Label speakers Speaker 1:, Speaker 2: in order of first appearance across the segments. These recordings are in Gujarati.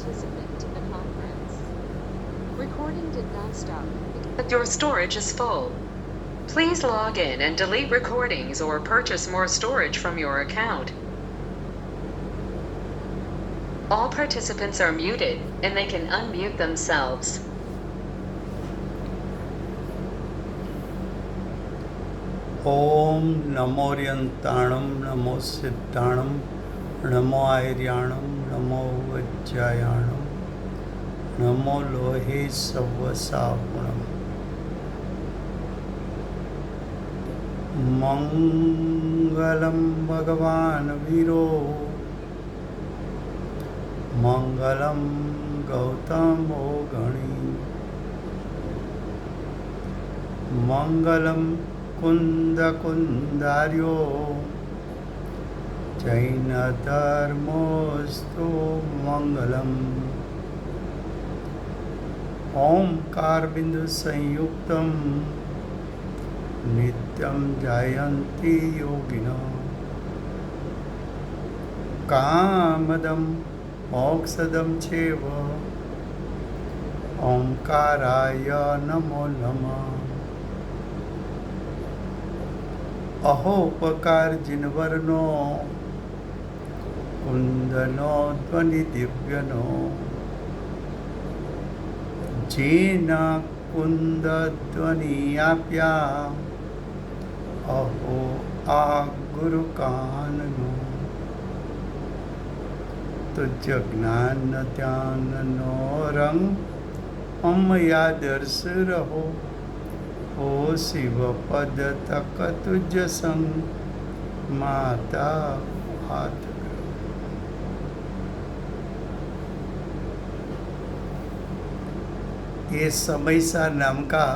Speaker 1: participant to the conference. Recording did not stop.
Speaker 2: But your storage is full. Please log in and delete recordings or purchase more storage from your account. All participants are muted and they can unmute themselves.
Speaker 3: ओम नमोर्यंताणं नमो सिद्धाणं नमो आर्याणं नमो वज्रायाणं नमो लोहे सवसागुणम् मंगलं भगवान् वीरो मंगलं गौतमो गणी मंगलं कुंदार्यो जैनधर्मोऽस्तु मंगलम् ओंकार बिंदु संयुक्तं नित्यं जायन्ति योगिनः कामदं मोक्षदं चैव ओंकाराय नमो नमः। अहोपकार जिनवरनो कुंदनो ध्वनि दिव्यनो जेन कुंद ध्वनि आप्या अहो आ गुरु काननो तुझ ज्ञान ध्यान नो रंग हम यादर्श रहो ओ शिव पद तक तुझ संग माता हाथ। ये समयसार नाम का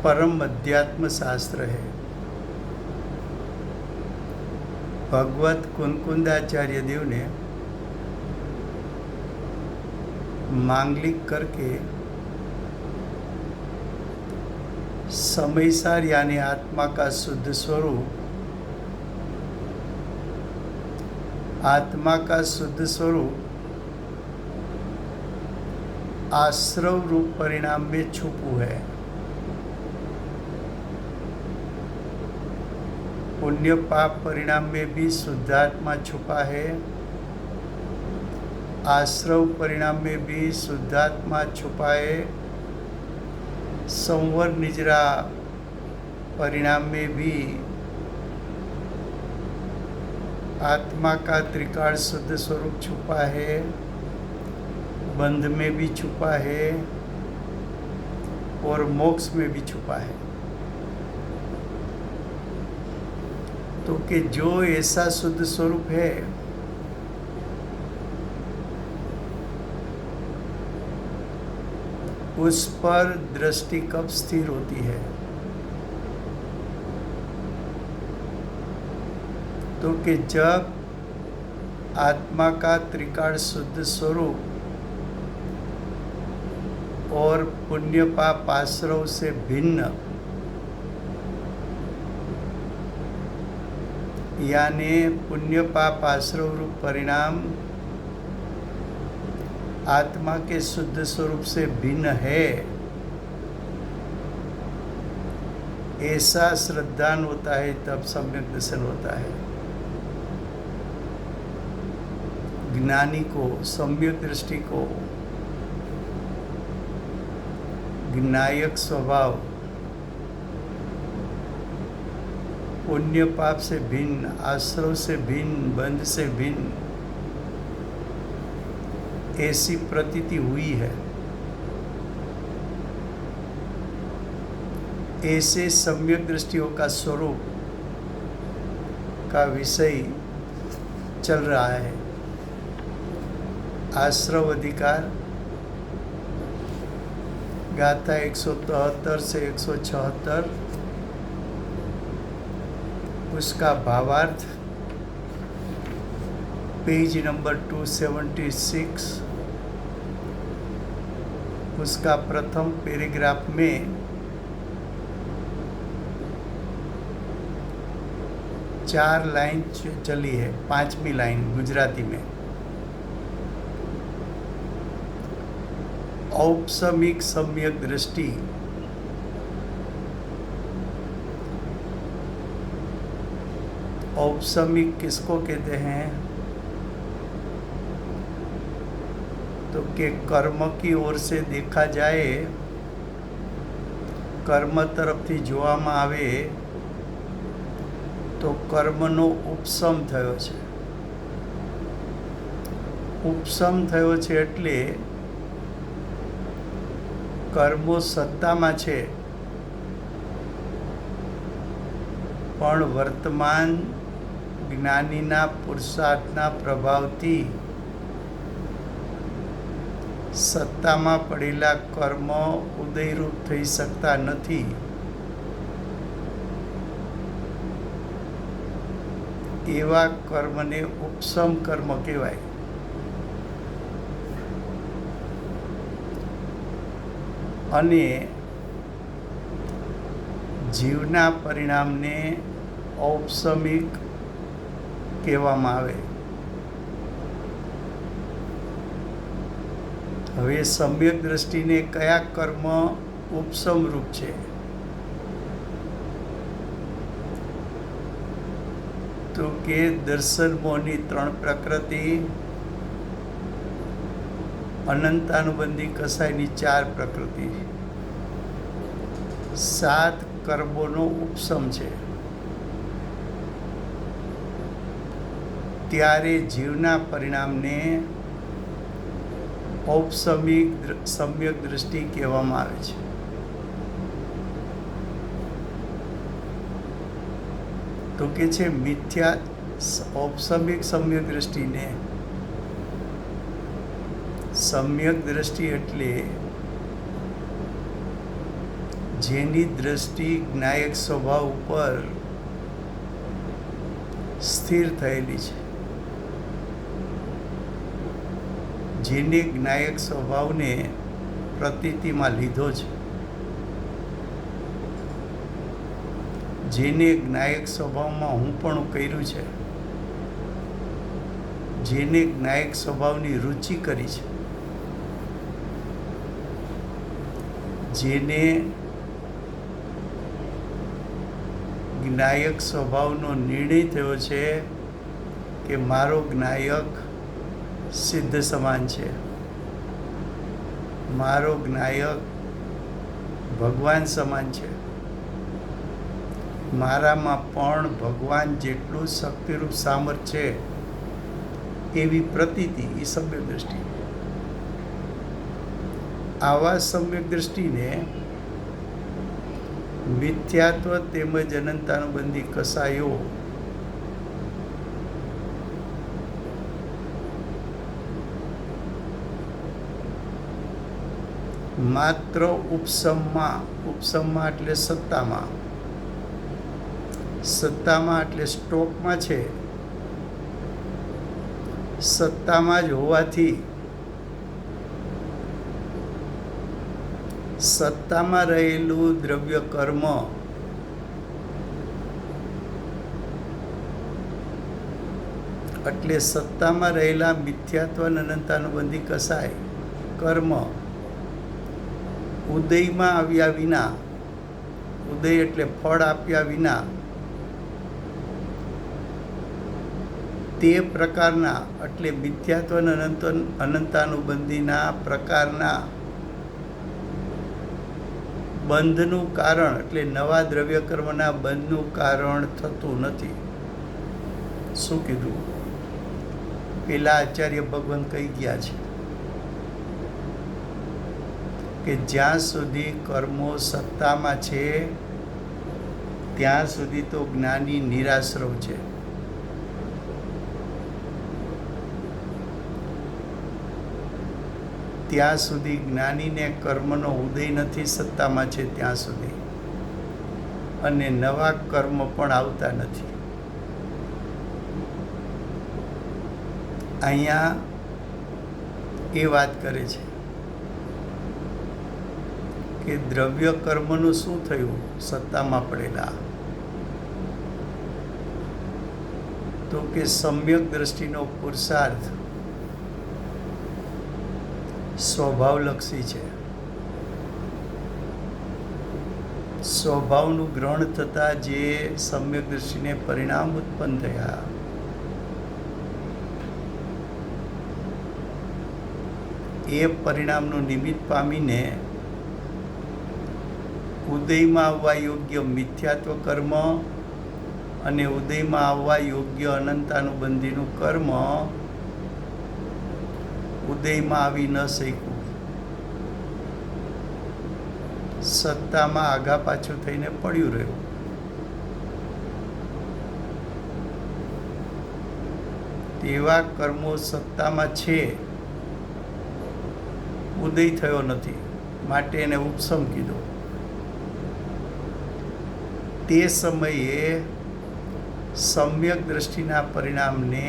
Speaker 3: परम अध्यात्म शास्त्र है। भगवत कुनकुंदाचार्य देव ने मांगलिक करके समयसार यानी आत्मा का शुद्ध स्वरूप, आत्मा का शुद्ध स्वरूप आश्रव रूप परिणाम में छुपू है। पुण्य पाप परिणाम में भी शुद्धात्मा छुपा है, आश्रव परिणाम में भी शुद्धात्मा छुपा है, संवर निजरा परिणाम में भी आत्मा का त्रिकाल शुद्ध स्वरूप छुपा है, बंध में भी छुपा है और मोक्ष में भी छुपा है। तो कि जो ऐसा शुद्ध स्वरूप है उस पर दृष्टि कब स्थिर होती है? तो कि जब आत्मा का त्रिकाल शुद्ध स्वरूप और पुण्य पाप आश्रव से भिन्न यानी पुण्य पाप आश्रव रूप परिणाम आत्मा के शुद्ध स्वरूप से भिन्न है, ऐसा श्रद्धान होता है तब सम्यक दर्शन होता है। ज्ञानी को, सम्यक दृष्टि को ज्ञायक स्वभाव पुण्य पाप से भिन्न, आश्रव से भिन्न, बंध से भिन्न ऐसी प्रतीति हुई है। ऐसे सम्यक दृष्टियों का स्वरूप का विषय चल रहा है। आश्रव अधिकार गाथा 173 से 176, उसका भावार्थ पेज नंबर 276, उसका प्रथम पैराग्राफ में चार लाइन चली है, 5वीं लाइन गुजराती में। औपसमिक सम्यक दृष्टि औपसमिक किसको कहते हैं? तो कि कर्म की ओर से देखा जाए, કર્મ તરફથી જોવામાં આવે તો કર્મનો ઉપસમ થયો છે. ઉપસમ થયો છે એટલે કર્મો સત્તામાં છે, પણ વર્તમાન જ્ઞાનીના પુરુષાર્થના પ્રભાવથી સત્તામાં પડેલા કર્મ ઉદયરૂપ થઈ શકતા નથી. એવા કર્મને ઉપસમ કર્મ કહેવાય. અને જીવના પરિણામને ઔપસમિક કહેવામાં આવે. હવે સમ્યક દ્રષ્ટિને કયા કર્મ ઉપસમરૂપ છે? તો કે દર્શન મોહની 3 પ્રકૃતિ, અનંતાનુબંધી કસાયની 4 પ્રકૃતિ, 7 કર્મોનો ઉપસમ છે. ત્યારે જીવના પરિણામને ઔપસમિક સમ્યક દૃષ્ટિ કહેવામાં આવે છે. તો કે છે મિથ્યા ઔપસમિક સમ્યક દૃષ્ટિને સમ્યક દૃષ્ટિ એટલે જેની દૃષ્ટિ જ્ઞાયક સ્વભાવ ઉપર સ્થિર થયેલી છે, જેને જ્ઞાયક સ્વભાવને પ્રતીતિમાં લીધો છે, જેને જ્ઞાયક સ્વભાવમાં હું પણ કર્યું છે, જેને જ્ઞાયક સ્વભાવની રુચિ કરી છે, જેને જ્ઞાયક સ્વભાવનો નિર્ણય થયો છે કે મારો જ્ઞાયક સિદ્ધ સમાન છે, મારો જ્ઞાયક ભગવાન સમાન છે, મારામાં પણ ભગવાન જેટલું શક્તિરૂપ સામર્થ્ય છે એવી પ્રતીતિ એ સમ્યક દૃષ્ટિ. આવા સમ્યક દૃષ્ટિને મિથ્યાત્વ તેમજ અનંતાનુબંધી કસાયો માત્ર ઉપસમમાં એટલે સત્તામાં એટલે સ્ટોકમાં છે, સત્તામાં જ હોવાથી સત્તામાં રહેલું દ્રવ્ય કર્મ એટલે સત્તામાં રહેલા મિથ્યાત્વ અનંતાનુબંધી કસાય કર્મ ઉદયમાં આવ્યા વિના, ઉદય એટલે ફળ આપ્યા વિના તે પ્રકારના એટલે મિથ્યાત્વ અનંતાનુબંધીના પ્રકારના બંધનું કારણ એટલે નવા દ્રવ્ય કર્મના બંધનું કારણ થતું નથી. શું કીધું? પેલા આચાર્ય ભગવાન કહી ગયા છે કે જ્યાં સુધી કર્મો સત્તામાં છે ત્યાં સુધી તો જ્ઞાની નિરાશ્રવ છે. ત્યાં સુધી જ્ઞાનીને કર્મનો ઉદય નથી, સત્તામાં છે ત્યાં સુધી, અને નવા કર્મ પણ આવતા નથી. અહીંયા એ વાત કરે છે કે દ્રવ્ય કર્મનું શું થયું સત્તામાં પડેલા? તો કે સમ્યક દ્રષ્ટિનો પુરુષાર્થ સ્વભાવલક્ષી છે. સ્વભાવનું ગ્રહણ થતાં જે સમ્યક દ્રષ્ટિને પરિણામ ઉત્પન્ન થયા એ પરિણામનું નિમિત્ત પામીને ઉદયમાં આવવા યોગ્ય મિથ્યાત્વ કર્મ અને ઉદયમાં આવવા યોગ્ય અનંતાનુબંધીનું કર્મ ઉદયમાં આવી ન શક્યું. સત્તામાં આગા પાછું થઈને પડ્યું રહ્યું. તેવા કર્મો સત્તામાં છે, ઉદય થયો નથી, માટે એને ઉપસમ કીધો. તે સમયે સમ્યક દ્રષ્ટિના પરિણામને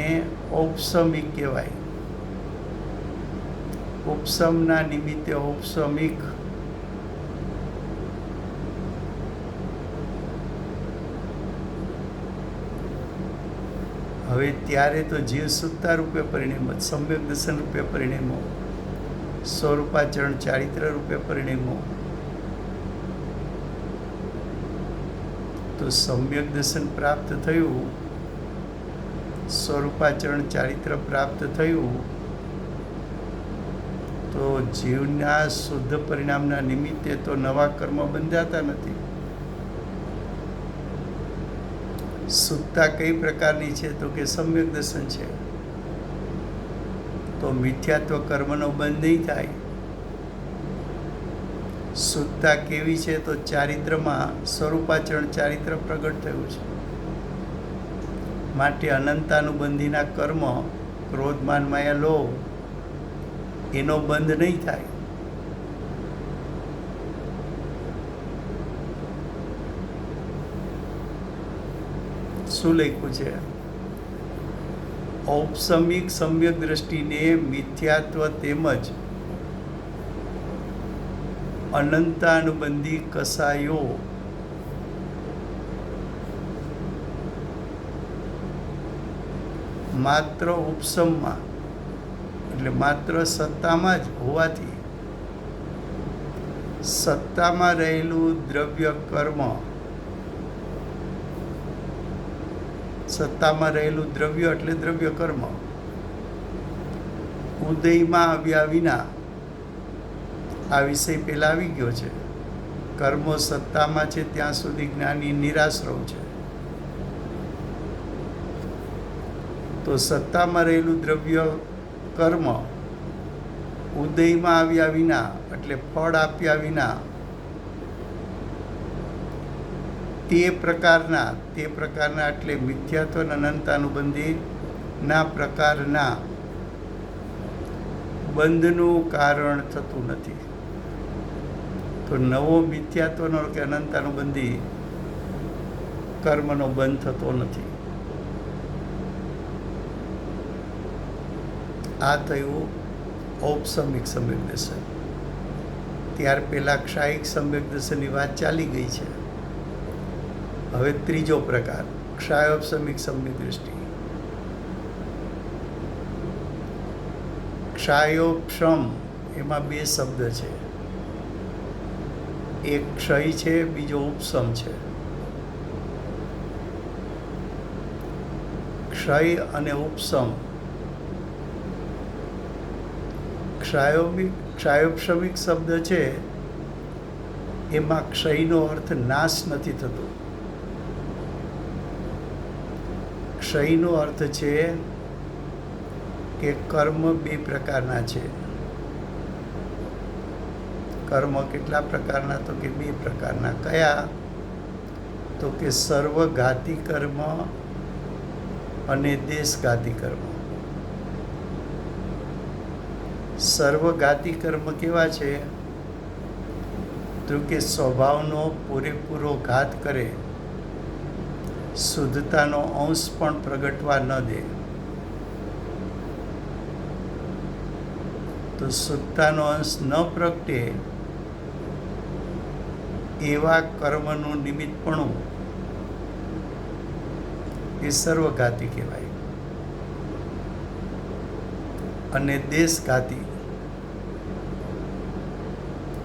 Speaker 3: ઔપસમિક કહેવાય. ઉપસમના નિમિત્તે ઔપસમિક હવે ત્યારે તો જીવ સુત્તા રૂપે પરિણેમો, સમ્યક દર્શન રૂપે પરિણેમો, સ્વરૂપાચરણ ચારિત્ર રૂપે પરિણેમો. તો સમ્યક દર્શન પ્રાપ્ત થયું, સ્વરૂપાચરણ ચારિત્ર પ્રાપ્ત થયું, તો જીવના શુદ્ધ પરિણામના નિમિત્તે તો નવા કર્મ બંધાતા નથી. શુદ્ધતા કઈ પ્રકારની છે? તો કે સમ્યક દર્શન છે. તો મિથ્યાત્વ કર્મનો બંધ નહીં થાય. શુદ્ધતા કેવી છે? તો ચારિત્રમાં સ્વરૂપાચરણ ચારિત્ર પ્રગટ થયું છે. માટે અનંતાનુબંધીના કર્મ, ક્રોધ, માન, માયા, લોભ એનો બંધ નહીં થાય. શું લખ્યું છે? ઔપસમિક સમ્યક દ્રષ્ટિને મિથ્યાત્વ તેમજ અનંતાનુબંધી કસાયો માત્ર ઉપસમમાં એટલે માત્ર સત્તામાં જ હોવાથી સત્તામાં રહેલું દ્રવ્ય કર્મ, સત્તામાં રહેલું દ્રવ્ય એટલે દ્રવ્ય કર્મ ઉદયમાં આવ્યા વિના, આ વિષય પહેલા આવી ગયો છે. કર્મો સત્તામાં છે ત્યાં સુધી જ્ઞાની નિરાશ્રવ છે. તો સત્તામાં રહેલું દ્રવ્ય કર્મ ઉદયમાં આવ્યા વિના એટલે ફળ આપ્યા વિના તે પ્રકારના એટલે મિથ્યાત્વ અને અનંતાનુબંધી ના પ્રકારના બંધનું કારણ થતું નથી. તો નવો મિથ્યાત્વનો કે અનંતાનુબંધી કર્મનો બંધ થતો નથી. આ થયું ઔપસમિક સમ્યક દર્શન. ત્યાર પહેલાં ક્ષાયિક સમ્યક દર્શનની વાત ચાલી ગઈ છે. હવે ત્રીજો પ્રકાર, ક્ષાયોપસમિક સમ્યક દૃષ્ટિ. ક્ષાયોપશમ એમાં બે શબ્દ છે. એક ક્ષય છે, બીજો ઉપસમ છે. ક્ષય અને ઉપસમ. ક્ષાયોપશમિક શબ્દ છે એમાં ક્ષયનો અર્થ નાશ નથી થતો. ક્ષયનો અર્થ છે કે કર્મ બે પ્રકારના છે. કર્મ કેટલા પ્રકારના? તો કે બે પ્રકારના. કયા? તો કે સર્વઘાતી કર્મ અને દેશઘાતી કર્મ. સર્વઘાતી કર્મ કેવા છે? તો કે સ્વભાવનો પૂરેપૂરો ઘાત કરે, શુદ્ધતાનો અંશ પણ પ્રગટવા ન દે. તો શુદ્ધતાનો અંશ ન પ્રગટે એવા કર્મનું નિમિત્તપણું એ સર્વઘાતી કહેવાય. અને દેશઘાતી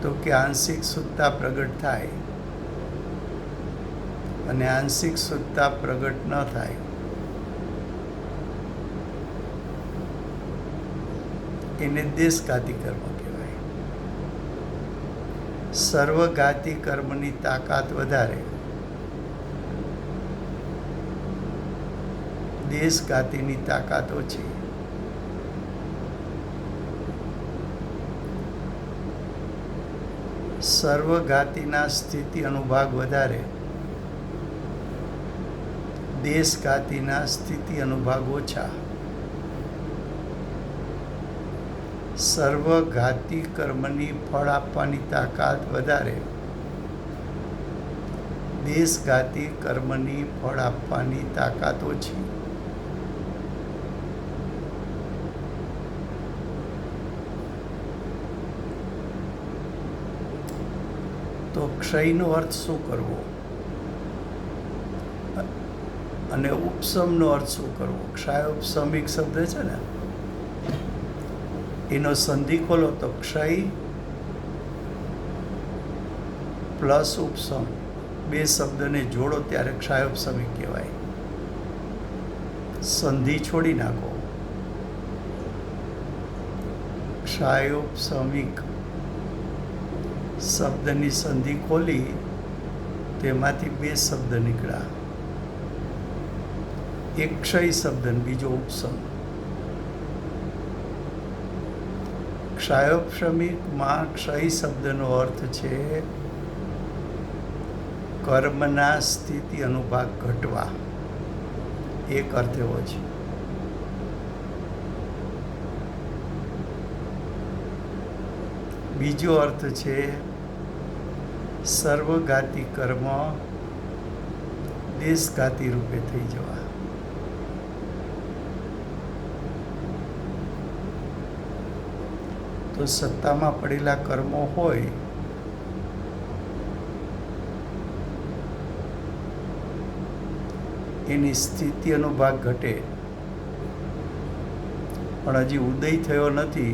Speaker 3: તો કે આંશિક શુદ્ધતા પ્રગટ થાય અને આંશિક શુદ્ધતા પ્રગટ ન થાય એને દેશઘાતી કર્મ કહેવાય. સર્વઘાતી કર્મની તાકાત વધારે, દેશઘાતીની તાકાત ઓછી. સર્વઘાતીના સ્થિતિ અનુભાગ વધારે, દેશઘાતીના સ્થિતિ અનુભાગ ઓછા. સર્વઘાતી કર્મની ફળ આપવાની તાકાત વધારે, દેશઘાતી કર્મની ફળ આપવાની તાકાત ઓછી. તો ક્ષયનો અર્થ શું કરવો અને ઉપશમનો અર્થ શું કરવો? ક્ષયોપશમિક શબ્દ છે ને, એનો સંધિ ખોલો તો ક્ષય પ્લસ ઉપશમ, બે શબ્દને જોડો ત્યારે ક્ષયોપશમિક કહેવાય. સંધિ છોડી નાખો, ક્ષયોપશમિક શબ્દની સંધિ ખોલી તેમાંથી બે શબ્દ નીકળ્યા, એક ક્ષય શબ્દ અને બીજો ઉપશમ. ક્ષયોપશમિકમાં ક્ષય શબ્દનો અર્થ છે કર્મના સ્થિતિ અનુભાગ ઘટવા, એક અર્થ એવો છે. બીજો અર્થ છે સર્વઘાતી કર્મ દેશઘાતી રૂપે થઈ જવા. તો સત્તામાં પડેલા કર્મો હોય એની સ્થિતિ અનુભાગ ઘટે, પણ હજી ઉદય થયો નથી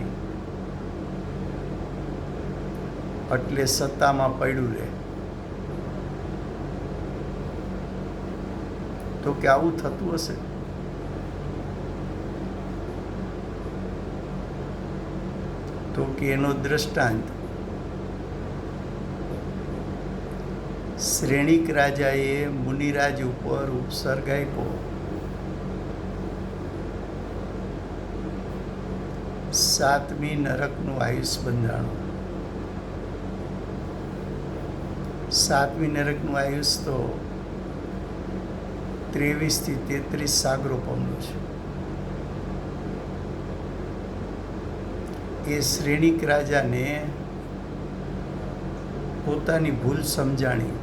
Speaker 3: એટલે સત્તામાં પડ્યું રહે. તો કે આવું થતું હશે? તો કે એનો દ્રષ્ટાંત શ્રેણિક રાજાએ મુનિરાજ ઉપર ઉપસર્ગ આપ્યો, સાતમી નરકનું આયુષ બંધાણું. સાતમી નરકનું આયુષ તો 23 થી 33 સાગરોપમનું છે. એ શ્રેણિક રાજાને પોતાની ભૂલ સમજાણી,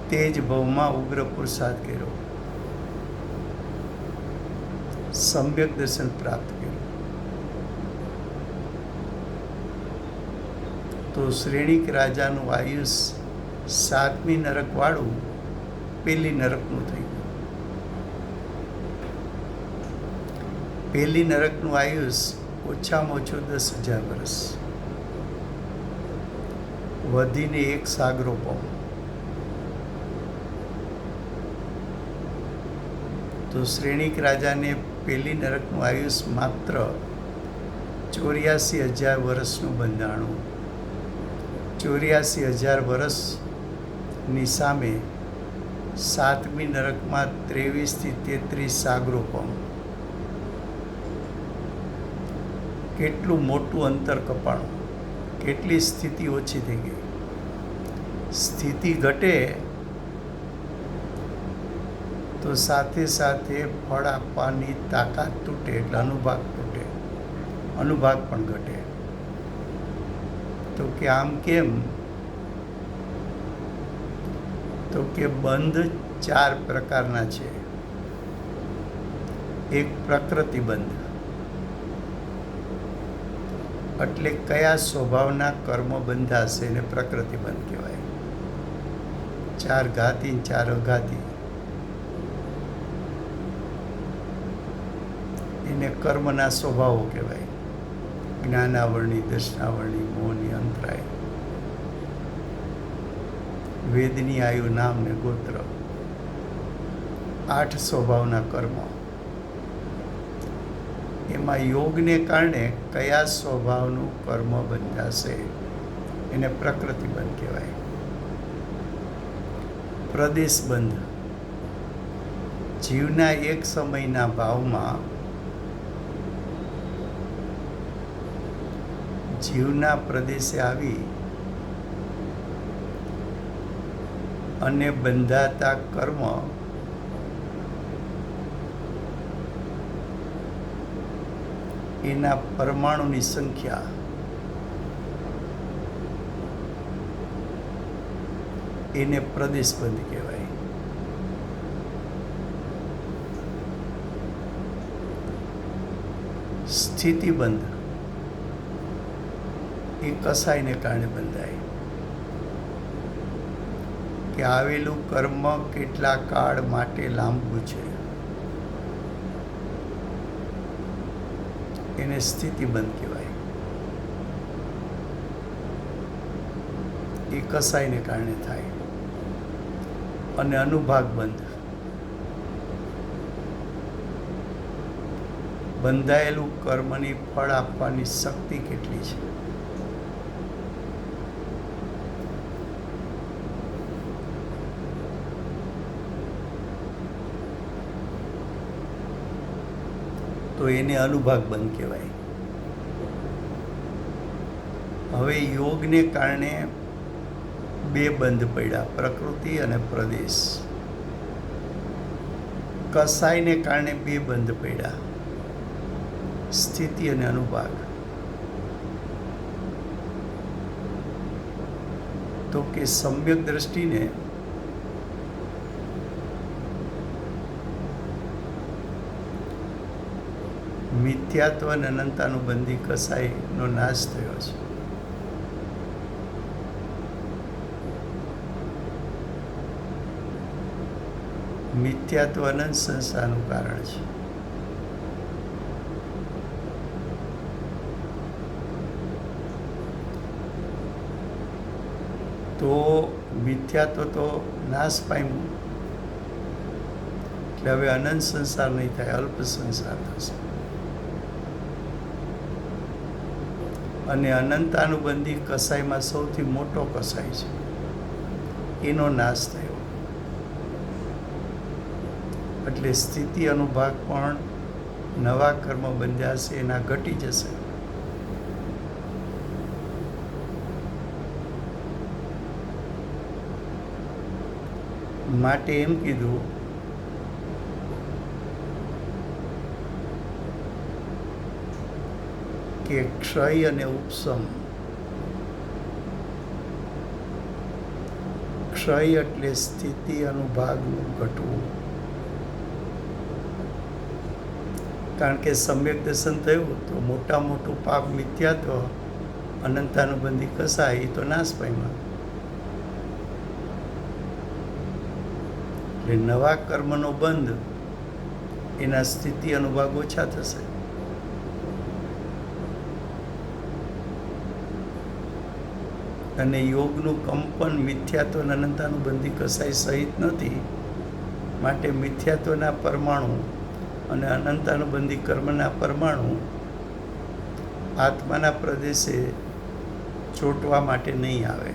Speaker 3: તે જ ભવમાં ઉગ્ર પુરુષાર્થ કર્યો, સમ્યક દર્શન પ્રાપ્ત કર્યું. તો શ્રેણિક રાજાનું આયુષ સાતમી નરકવાળું પહેલી નરકનું થઈ ગયું. પહેલી નરકનું આયુષ ઓછામાં ઓછું 10,000 વર્ષ, વધીને 1 સાગરોપમ. તો શ્રેણિક રાજાને પહેલી નરકનું આયુષ માત્ર 84,000 વર્ષનું બંધાણું. 84,000 વર્ષની સામે સાતમી નરકમાં 23 થી 33 સાગરોપમ. કેટલું મોટું અંતર કપાણું, કેટલી સ્થિતિ ઓછી થઈ ગઈ. સ્થિતિ ઘટે તો સાથે સાથે ફળ આપવાની તાકાત તૂટે, એટલે અનુભાગ તૂટે, અનુભાગ પણ ઘટે. તો કે આમ કેમ? તો કે બંધ 4 પ્રકારના છે. એક પ્રકૃતિ બંધ, એટલે કયા સ્વભાવના કર્મ બંધાશે એને પ્રકૃતિ બંધ કહેવાય. 4 ઘાતી 4 અઘાતી, એને કર્મના સ્વભાવો કહેવાય. જ્ઞાનાવરણી, દર્શનાવરણી, મોહની અંતરાય, વેદની આયુ, નામ ને ગોત્ર, 8 સ્વભાવના કર્મ. એમાં યોગને કારણે કયા સ્વભાવનું કર્મ બંધાશે એને પ્રકૃતિબંધ કહેવાય. પ્રદેશબંધ, જીવના એક સમયના ભાવમાં જીવના પ્રદેશે આવી અને બંધાતા કર્મ એના પરમાણુની સંખ્યા એને પ્રદેશબંધ કહેવાય. સ્થિતિબંધ એ કસાયને કારણે બંધાય કે આવેલું કર્મ કેટલા કાળ માટે લાંબુ છે એને સ્થિતિબંધ કહેવાય. એ કસાયને કારણે થાય. અને અનુભાગ બંધ, બંધાયેલું કર્મની ફળ આપવાની શક્તિ કેટલી છે તો એને અનુભાગ બંધ કહેવાય. હવે યોગને કારણે 2 બંધ પડ્યા, પ્રકૃતિ અને પ્રદેશ. કસાયને કારણે 2 બંધ પડ્યા, સ્થિતિ અને અનુભાગ. તો કે સમ્યક દ્રષ્ટિને મિથ્યાત્વ અને અનંતાનુબંધી કસાયનો નાશ થયો છે. મિથ્યાત્વ અનંત સંસારનું કારણ છે. તો મિથ્યાત્વ તો નાશ પામ્યું, એટલે હવે અનંત સંસાર નહીં થાય, અલ્પ સંસાર થશે. અને અનંતાનુબંધી કસાયમાં સૌથી મોટો કસાય છે, એનો નાશ થયો. એટલે સ્થિતિ અનુભાગ પણ નવા કર્મ બંધાશે, એના ઘટી જશે. માટે એમ કીધું કે ક્ષય અને ઉપશમ. ક્ષય એટલે સ્થિતિ અનુભાગનું ઘટવું. કારણ કે સમ્યક દર્શન થયું તો મોટું પાપ મિથ્યાત્વ, અનંતાનુબંધી કસાય એ તો નાશ પામ્યા. એટલે નવા કર્મનો બંધ, એના સ્થિતિ અનુભાગ ઓછા થશે. અને યોગનું કંપન મિથ્યાત્વ અને અનંતાનુબંધી કસાય સહિત નથી. માટે મિથ્યાત્વના પરમાણુ અને અનંતાનુબંધી કર્મના પરમાણુ આત્માના પ્રદેશે ચોંટવા માટે નહીં આવે.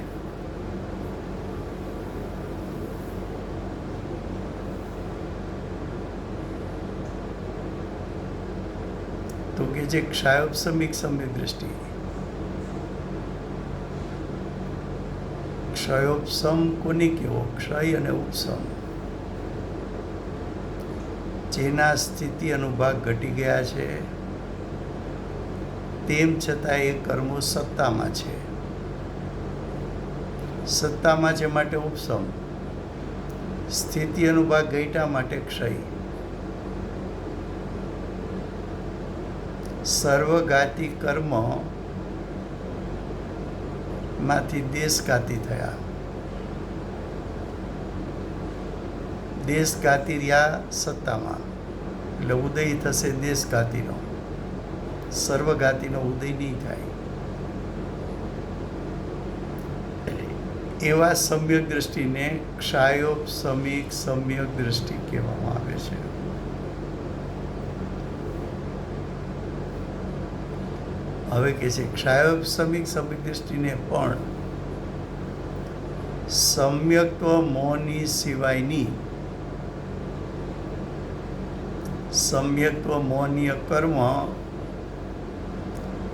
Speaker 3: તો કે જે ક્ષયોપશમિક સમ્યક દ્રષ્ટિ, ક્ષયોપશમ કોને કહેવો? ક્ષય અને ઉપશમ, જેના સ્થિતિ અનુભાગ ઘટી ગયા છે, તેમ છતાં એ કર્મો સત્તામાં છે. સત્તામાં છે માટે ઉપશમ, સ્થિતિ અનુભાગ ઘટ્યા માટે ક્ષય. સર્વઘાતી કર્મ માંથી દેશઘાતી થયા. દેશઘાતી રહ્યા સત્તામાં, એટલે ઉદય થશે દેશઘાતીનો. સર્વઘાતીનો ઉદય નહીં થાય. એવા સમ્યક દ્રષ્ટિને ક્ષાયોપશમિક સમ્યક દ્રષ્ટિ કહેવામાં આવે છે. હવે કે છે ક્ષાયોપશમિક સમ્યક દ્રષ્ટિને પણ સમ્યક્ત્વ મોહની સિવાયની સમ્યક્ત્વ મોહનીય કર્મ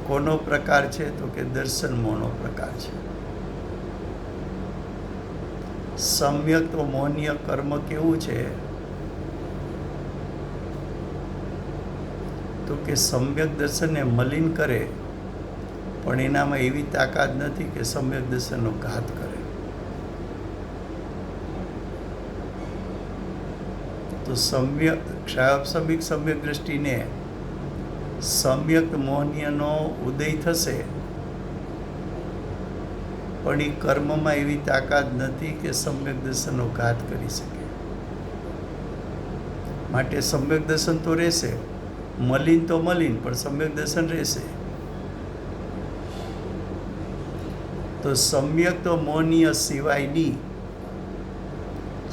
Speaker 3: કોનો પ્રકાર છે? તો કે દર્શન મોહનો પ્રકાર છે. સમ્યક્ત્વ મોહનીય કર્મ કેવું છે? તો કે સમ્યક દર્શનને મલિન કરે, પણ એનામાં એવી તાકાત નથી કે સમ્યક દર્શનનો ઘાત કરે. તો ક્ષાયોપશમિક સમ્યક દ્રષ્ટિને સમ્યક મોહનીયનો ઉદય થશે, પણ એ કર્મમાં એવી તાકાત નથી કે સમ્યક દર્શનનો ઘાત કરી શકે. માટે સમ્યક દર્શન તો રહેશે, મલિન તો મલિન, પણ સમ્યક દર્શન રહેશે. તો સમ્યક તો મોહનીય સિવાયની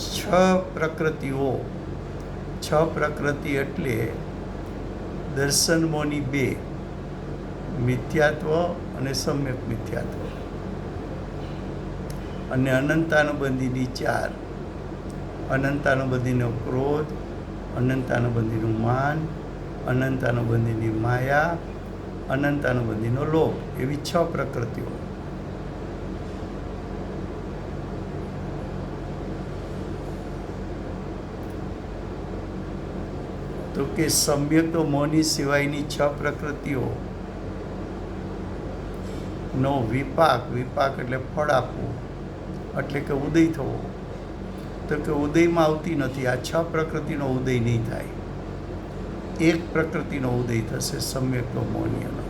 Speaker 3: છ પ્રકૃતિઓ, છ પ્રકૃતિ એટલે દર્શન મોહની બે, મિથ્યાત્વ અને સમ્યક મિથ્યાત્વ, અને અનંતાનુબંધીની ચાર, અનંતાનુબંધીનો ક્રોધ, અનંતાનુબંધીનું માન, અનંતાનુબંધીની માયા, અનંતાનુબંધીનો લોભ, એવી છ પ્રકૃતિઓ. તો કે સમ્યક તો મોહની સિવાયની છ પ્રકૃતિઓ નો વિપાક, વિપાક એટલે ફળ આપવું, એટલે કે ઉદય થવો. તો કે ઉદયમાં આવતી નથી. આ છ પ્રકૃતિનો ઉદય નહીં થાય, એક પ્રકૃતિનો ઉદય થશે, સમ્યક તો મોહનીયનો.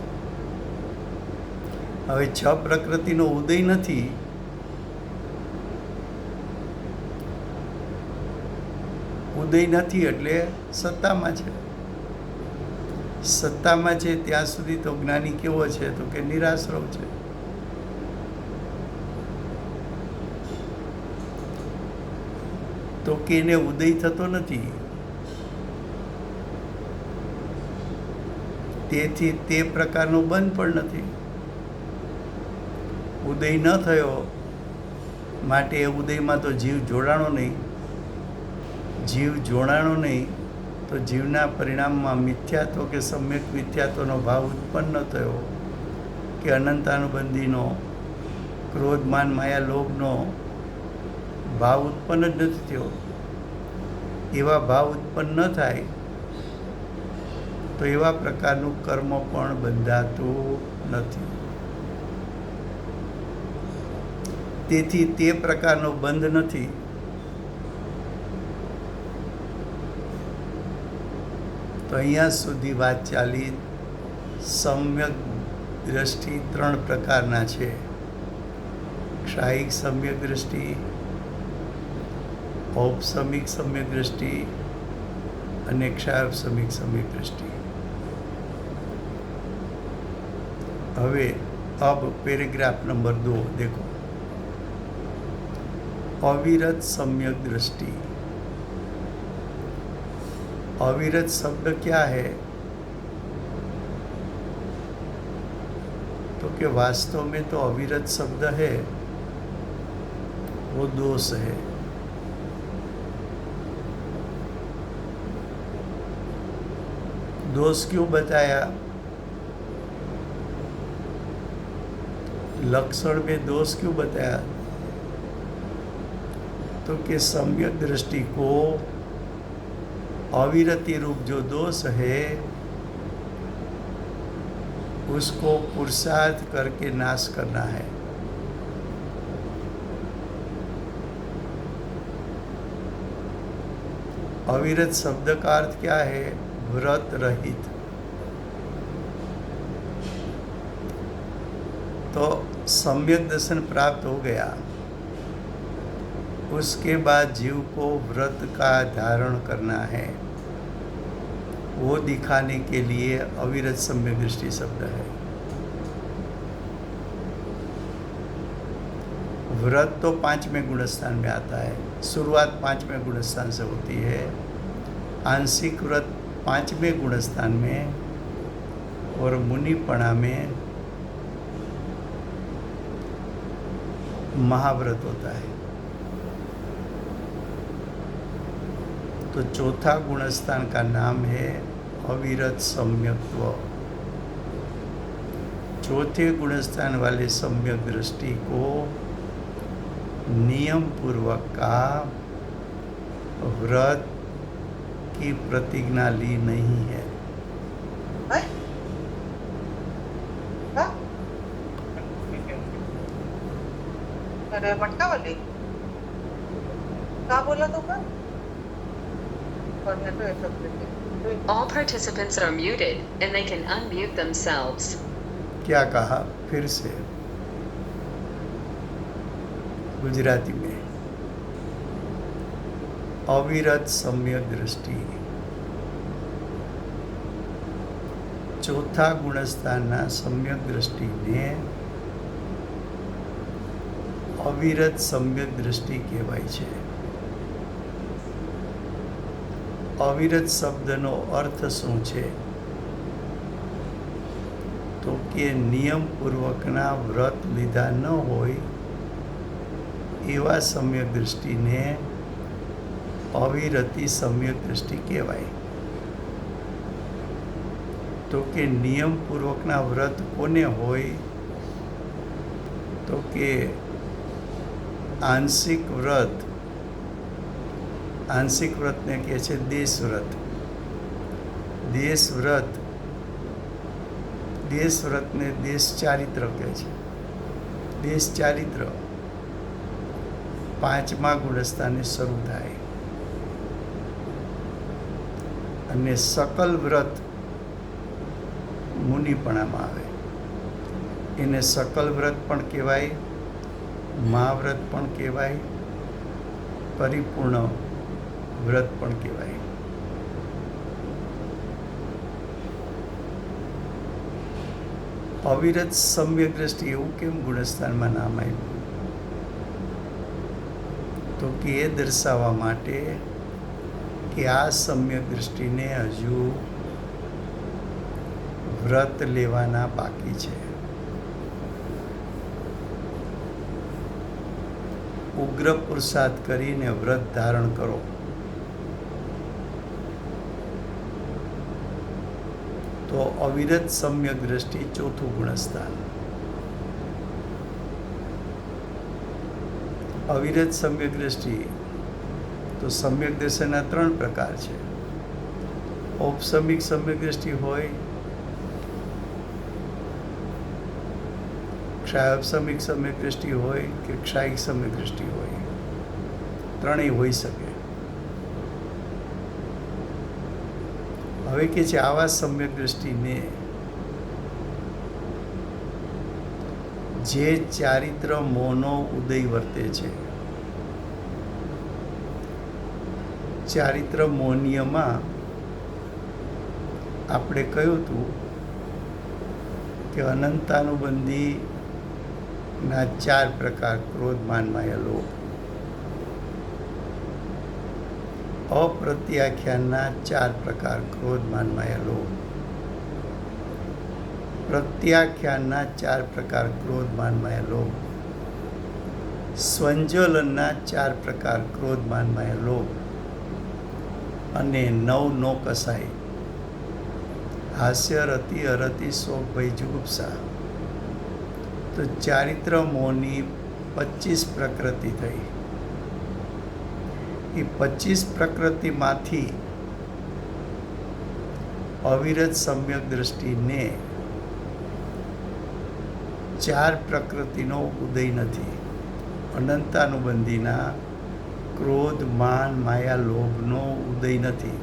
Speaker 3: હવે છ પ્રકૃતિનો ઉદય નથી, ઉદય નથી એટલે સત્તામાં છે. સત્તામાં છે ત્યાં સુધી તો જ્ઞાની કેવો છે? તો કે નિરાશ્રવ છે. તો કે એને ઉદય થતો નથી. તેથી તે પ્રકારનો બંધ પણ નથી. ઉદય ન થયો માટે એ ઉદયમાં તો જીવ જોડાણો નહીં. જીવ જોડાણો નહીં તો જીવના પરિણામમાં મિથ્યાત્વ કે સમ્યક મિથ્યાત્વનો ભાવ ઉત્પન્ન ન થયો, કે અનંતાનુબંધીનો ક્રોધ, માન, માયા, લોભનો ભાવ ઉત્પન્ન જ નથી થયો. એવા ભાવ ઉત્પન્ન ન થાય તો એવા પ્રકારનું કર્મ પણ બંધાતું નથી. તેથી તે પ્રકારનો બંધ નથી. તો અહીંયા સુધી વાત ચાલી. સમ્યક દ્રષ્ટિ ત્રણ પ્રકારના છે: ક્ષાયિક સમ્યક દ્રષ્ટિ, ઔપસમિક સમ્યક દ્રષ્ટિ અને ક્ષાયોપસમિક સમ્યક દ્રષ્ટિ. હવે अब पैराग्राफ नंबर 2 देखो. अविरत सम्यक दृष्टि. अविरत शब्द क्या है? तो कि वास्तव में तो अविरत शब्द है वो दोष है. दोष क्यों बताया? लक्षण में दोष क्यों बताया? तो कि सम्यक दृष्टि को अविरति रूप जो दोष है उसको पुरुषार्थ करके नाश करना है. अविरत शब्द का अर्थ क्या है? व्रत रहित. तो सम्यक दर्शन प्राप्त हो गया, उसके बाद जीव को व्रत का धारण करना है. वो दिखाने के लिए अविरत सम्यक दृष्टि शब्द है। व्रत तो 5वें गुणस्थान में आता है, शुरुआत 5वें गुणस्थान से होती है। आंशिक व्रत 5वें गुणस्थान में और मुनिपणा में महाव्रत होता है। तो चौथा गुणस्थान का नाम है अविरत सम्यक्त्व। चौथे गुणस्थान वाले सम्यक दृष्टि को नियम पूर्वक का व्रत की प्रतिज्ञा ली नहीं है।
Speaker 4: अरे मटका वाली क्या बोला तो का?
Speaker 2: All participants are muted and they can unmute themselves.
Speaker 3: क्या कहा फिर से गुजराती में? अविरत सम्यक दृष्टि चौथा गुणस्थानना सम्यक दृष्टिने अविरत सम्यक दृष्टि कहेवाय छे। अविरत शब्दनो अर्थ शुं छे? तो कि नियम पूर्वकना व्रत लीधा न होय एवा सम्यक दृष्टिने अविरति सम्यक दृष्टि कहेवाय। तो कि नियम पूर्वकना व्रत कोने होय? तो कि आंशिक व्रत ने कहे छे देश व्रत। देश व्रत ने देश चारित्र कहे छे। देश चारित्र 5मा गुणस्थाने शरू थाय अने सकल व्रत मुनिपणामां आवे। एने सकल व्रत पण कहेवाय, महाव्रत पण कहेवाय, परिपूर्ण व्रत पण कहेवाय। अविरत सम्यक दृष्टि एवं केम गुणस्थाનમાં नाम आप्યું? तो कि ए दर्शाववा माटे कि आ सम्यक दृष्टिने हजू व्रत लेवाना बाकी छे। उग्र पुरुषार्थ करीने व्रत धारण करो तो अविरत सम्यक दृष्टि चौथું गुणस्थान। अविरत सम्यक दृष्टि तो सम्यक दृष्टिना 3 प्रकार छे। औपसमिक सम्यक दृष्टि होय, क्षायोपसमिक सम्यक दृष्टि होय कि क्षायिक सम्यक दृष्टि होय, त्रणेय होई सके। हवे के छे आवा सम्यक दृष्टिने जे चारित्र मोहनो उदय वर्ते छे। चारित्र मोहनियमां आपणे कह्युं हतुं कि अनंतानुबंधी ना 4 प्रकार क्रोध मान माया लोभ। अप्रत्याख्यानना 4 प्रकार क्रोध मान माया लोभ। प्रत्याख्यानना 4 प्रकार क्रोध मान माया लोभ। स्वंजलनना 4 प्रकार क्रोध मान माया लोभ अने 9 नो कसाई हास्य रति अरति शोक भय जुगुप्सा। तो चारित्र मोहनी 25 प्रकृति थई। ये 25 प्रकृति माथी अविरत सम्यक दृष्टि ने 4 प्रकृतिनो उदय नथी। अनंतानुबंधीना क्रोध मान माया लोभनो उदय नथी,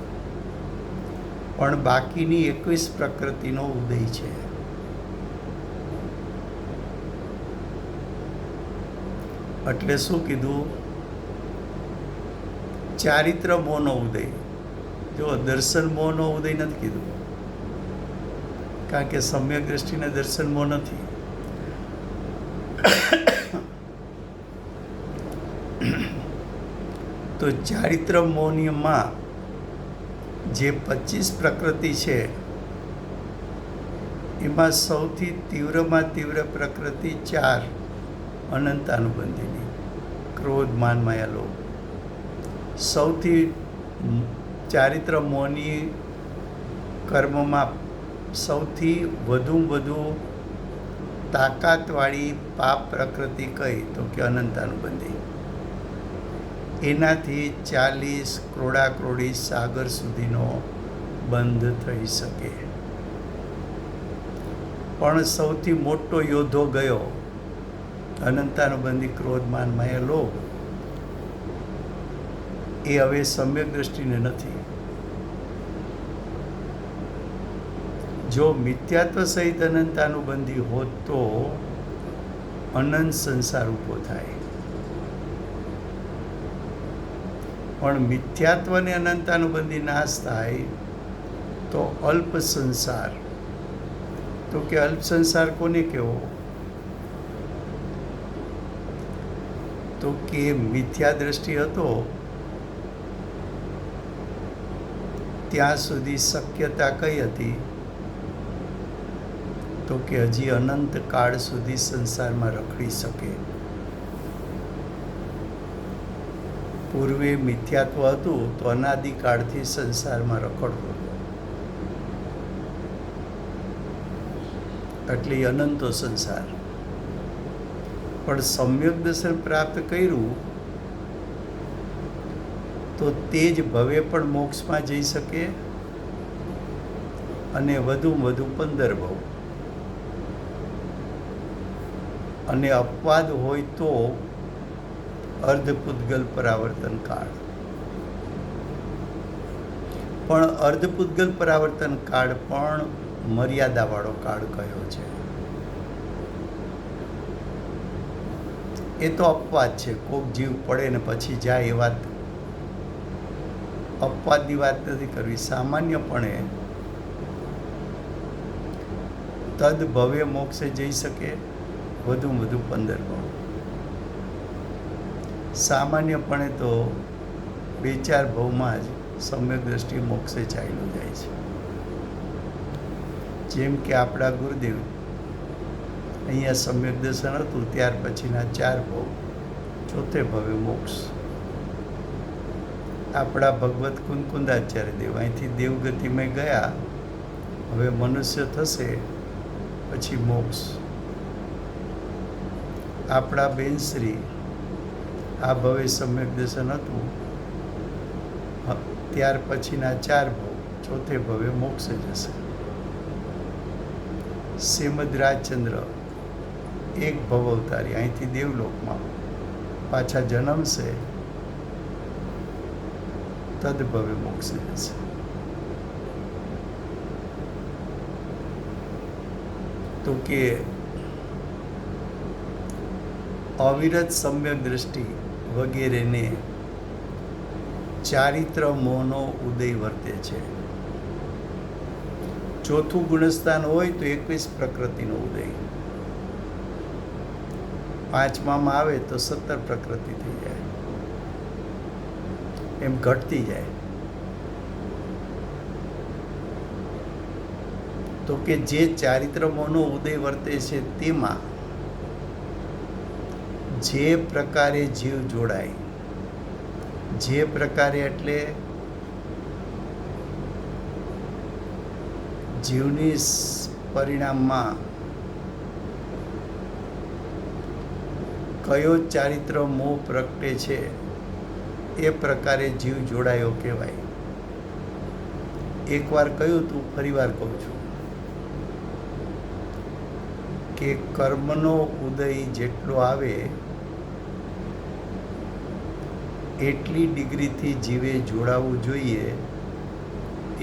Speaker 3: पण बाकीनी 21 प्रकृतिनो उदय छे। એટલે શું કીધું? ચારિત્ર મોહનો ઉદય, જો દર્શન મોહનો ઉદય નથી કીધું, કારણ કે સમ્યક દ્રષ્ટિને દર્શન મોહ નથી. તો ચારિત્ર મોહનીમાં જે 25 પ્રકૃતિ છે એમાં સૌથી તીવ્રમાં તીવ્ર પ્રકૃતિ 4 અનંતાનુબંધીની: ક્રોધ, માન, માયા, લોભ. સૌથી ચારિત્ર મોહની કર્મમાં સૌથી વધુ તાકાતવાળી પાપ પ્રકૃતિ કઈ? તો કે અનંતાનુબંધી. એનાથી 40 ક્રોડાક્રોડી સાગર સુધીનો બંધ થઈ શકે. પણ સૌથી મોટો યોદ્ધો ગયો અનંતાનુબંધી ક્રોધ, માન, માયા, લોભ. એ હવે સમ્યક દ્રષ્ટિને નથી. જો મિથ્યાત્વ સહિત અનંતાનુબંધી હોત તો અનંત સંસાર ઊભો થાય. પણ મિથ્યાત્વ ને અનંતાનુબંધી નાશ થાય તો અલ્પ સંસાર. તો કે અલ્પ સંસાર કોને કહેવો? તો કે મિથ્યા દ્રષ્ટિ હતો ત્યાં સુધી શક્યતા કઈ હતી? તો કે હજી અનંત કાળ સુધી સંસારમાં રખડી શકે. પૂર્વે મિથ્યાત્વ હતું તો અનાદિકાળથી સંસારમાં રખડતો હતો, એટલે અનંતો સંસાર. પણ સમ્યક દર્શન પ્રાપ્ત કર્યું તો તે જ ભવે પણ મોક્ષમાં જઈ શકે, અને વધુમાં વધુ 15 ભવ. અને અપવાદ હોય તો અર્ધપૂતગલ પરાવર્તન કાળ. પણ અર્ધપૂતગલ પરાવર્તન કાળ પણ મર્યાદાવાળો કાળ કયો છે. એ તો અપવાદ છે. કોક જીવ પડે ને પછી જાય એ વાત, અપવાદની વાત નથી કરવી. સામાન્યપણે તદ ભવ્ય મોક્ષે જઈ શકે, વધુમાં વધુ 15 ભવ. સામાન્યપણે તો 2-4 ભવમાં જ સમ્યક દ્રષ્ટિ મોક્ષે ચાલ્યું જાય છે. જેમ કે આપણા ગુરુદેવ અહીંયા સમ્યક દર્શન હતું, ત્યાર પછીના 4 ભવ, ચોથે ભવે મોક્ષ. આપણા ભગવત કુંકુંદાચાર્ય દેવ અહીંથી દેવગતિમાં ગયા, હવે મનુષ્ય થશે, પછી મોક્ષ. આપણા બેનશ્રી આ ભવે સમ્યક દર્શન હતું, ત્યાર પછીના 4 ભવ, ચોથે ભવે મોક્ષ જશે. શ્રીમદ રાજચંદ્ર એક ભવ અવતારી અહીંથી દેવલોકમાં પાછા જન્મશે, તદભવે મોક્ષ જશે. તો કે અવિરત સમ્યક દ્રષ્ટિ વગેરેને ચારિત્ર મોહનો ઉદય વર્તે છે. ચોથું ગુણસ્થાન હોય તો 21 પ્રકૃતિનો ઉદય, 5મામાં આવે તો 17 પ્રકૃતિ થઈ જાય, એમ ઘટતી જાય. તો કે જે ચારિત્ર મોહનો ઉદય વર્તે છે તેમાં જે પ્રકારે જીવ જોડાય, જે પ્રકારે એટલે જીવની પરિણામમાં કયો ચારિત્ર મોહ પ્રગટે છે એ પ્રકારે જીવ જોડાયો કહેવાય. એકવાર કહ્યું તું, ફરીવાર કહું છું કે કર્મનો ઉદય જેટલો આવે એટલી ડિગ્રીથી જીવે જોડાવું જોઈએ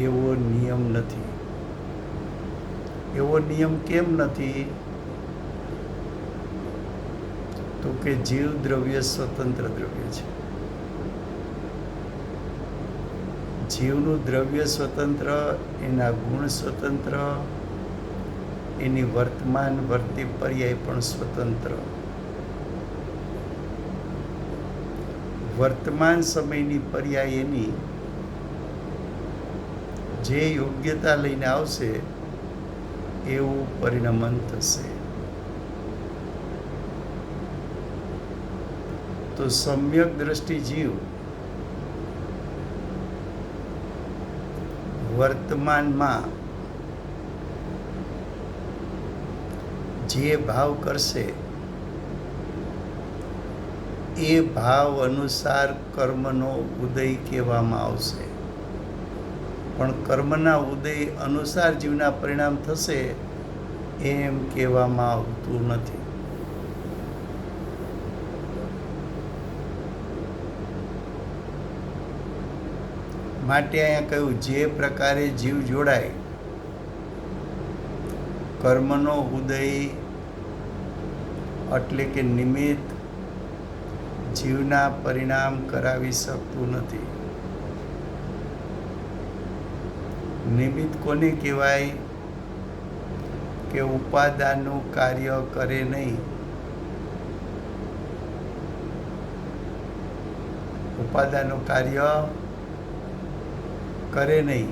Speaker 3: એવો નિયમ નથી. એવો નિયમ કેમ નથી? તો કે જીવ દ્રવ્ય સ્વતંત્ર દ્રવ્ય છે. જીવનું દ્રવ્ય સ્વતંત્ર, એના ગુણ સ્વતંત્ર, એની વર્તમાન વર્તી પર્યાય પણ સ્વતંત્ર. વર્તમાન સમયની પર્યાય એની જે યોગ્યતા લઈને આવશે એવું પરિણમન થશે. તો સમ્યક દ્રષ્ટિ જીવ વર્તમાનમાં જે ભાવ કરશે એ ભાવ અનુસાર કર્મનો ઉદય કહેવામાં આવશે. પણ કર્મના ઉદય અનુસાર જીવના પરિણામ થશે એમ કહેવામાં આવતું નથી. માટે અહીંયા કહ્યું જે પ્રકારે જીવ જોડાય, કર્મનો ઉદય એટલે કે નિમિત્ત જીવના પરિણામ કરાવી શકતું નથી. નિમિત્ત કોને કહેવાય? કે ઉપાદાનનું કાર્ય કરે નહીં. ઉપાદાનનું કાર્ય કરે નહીં.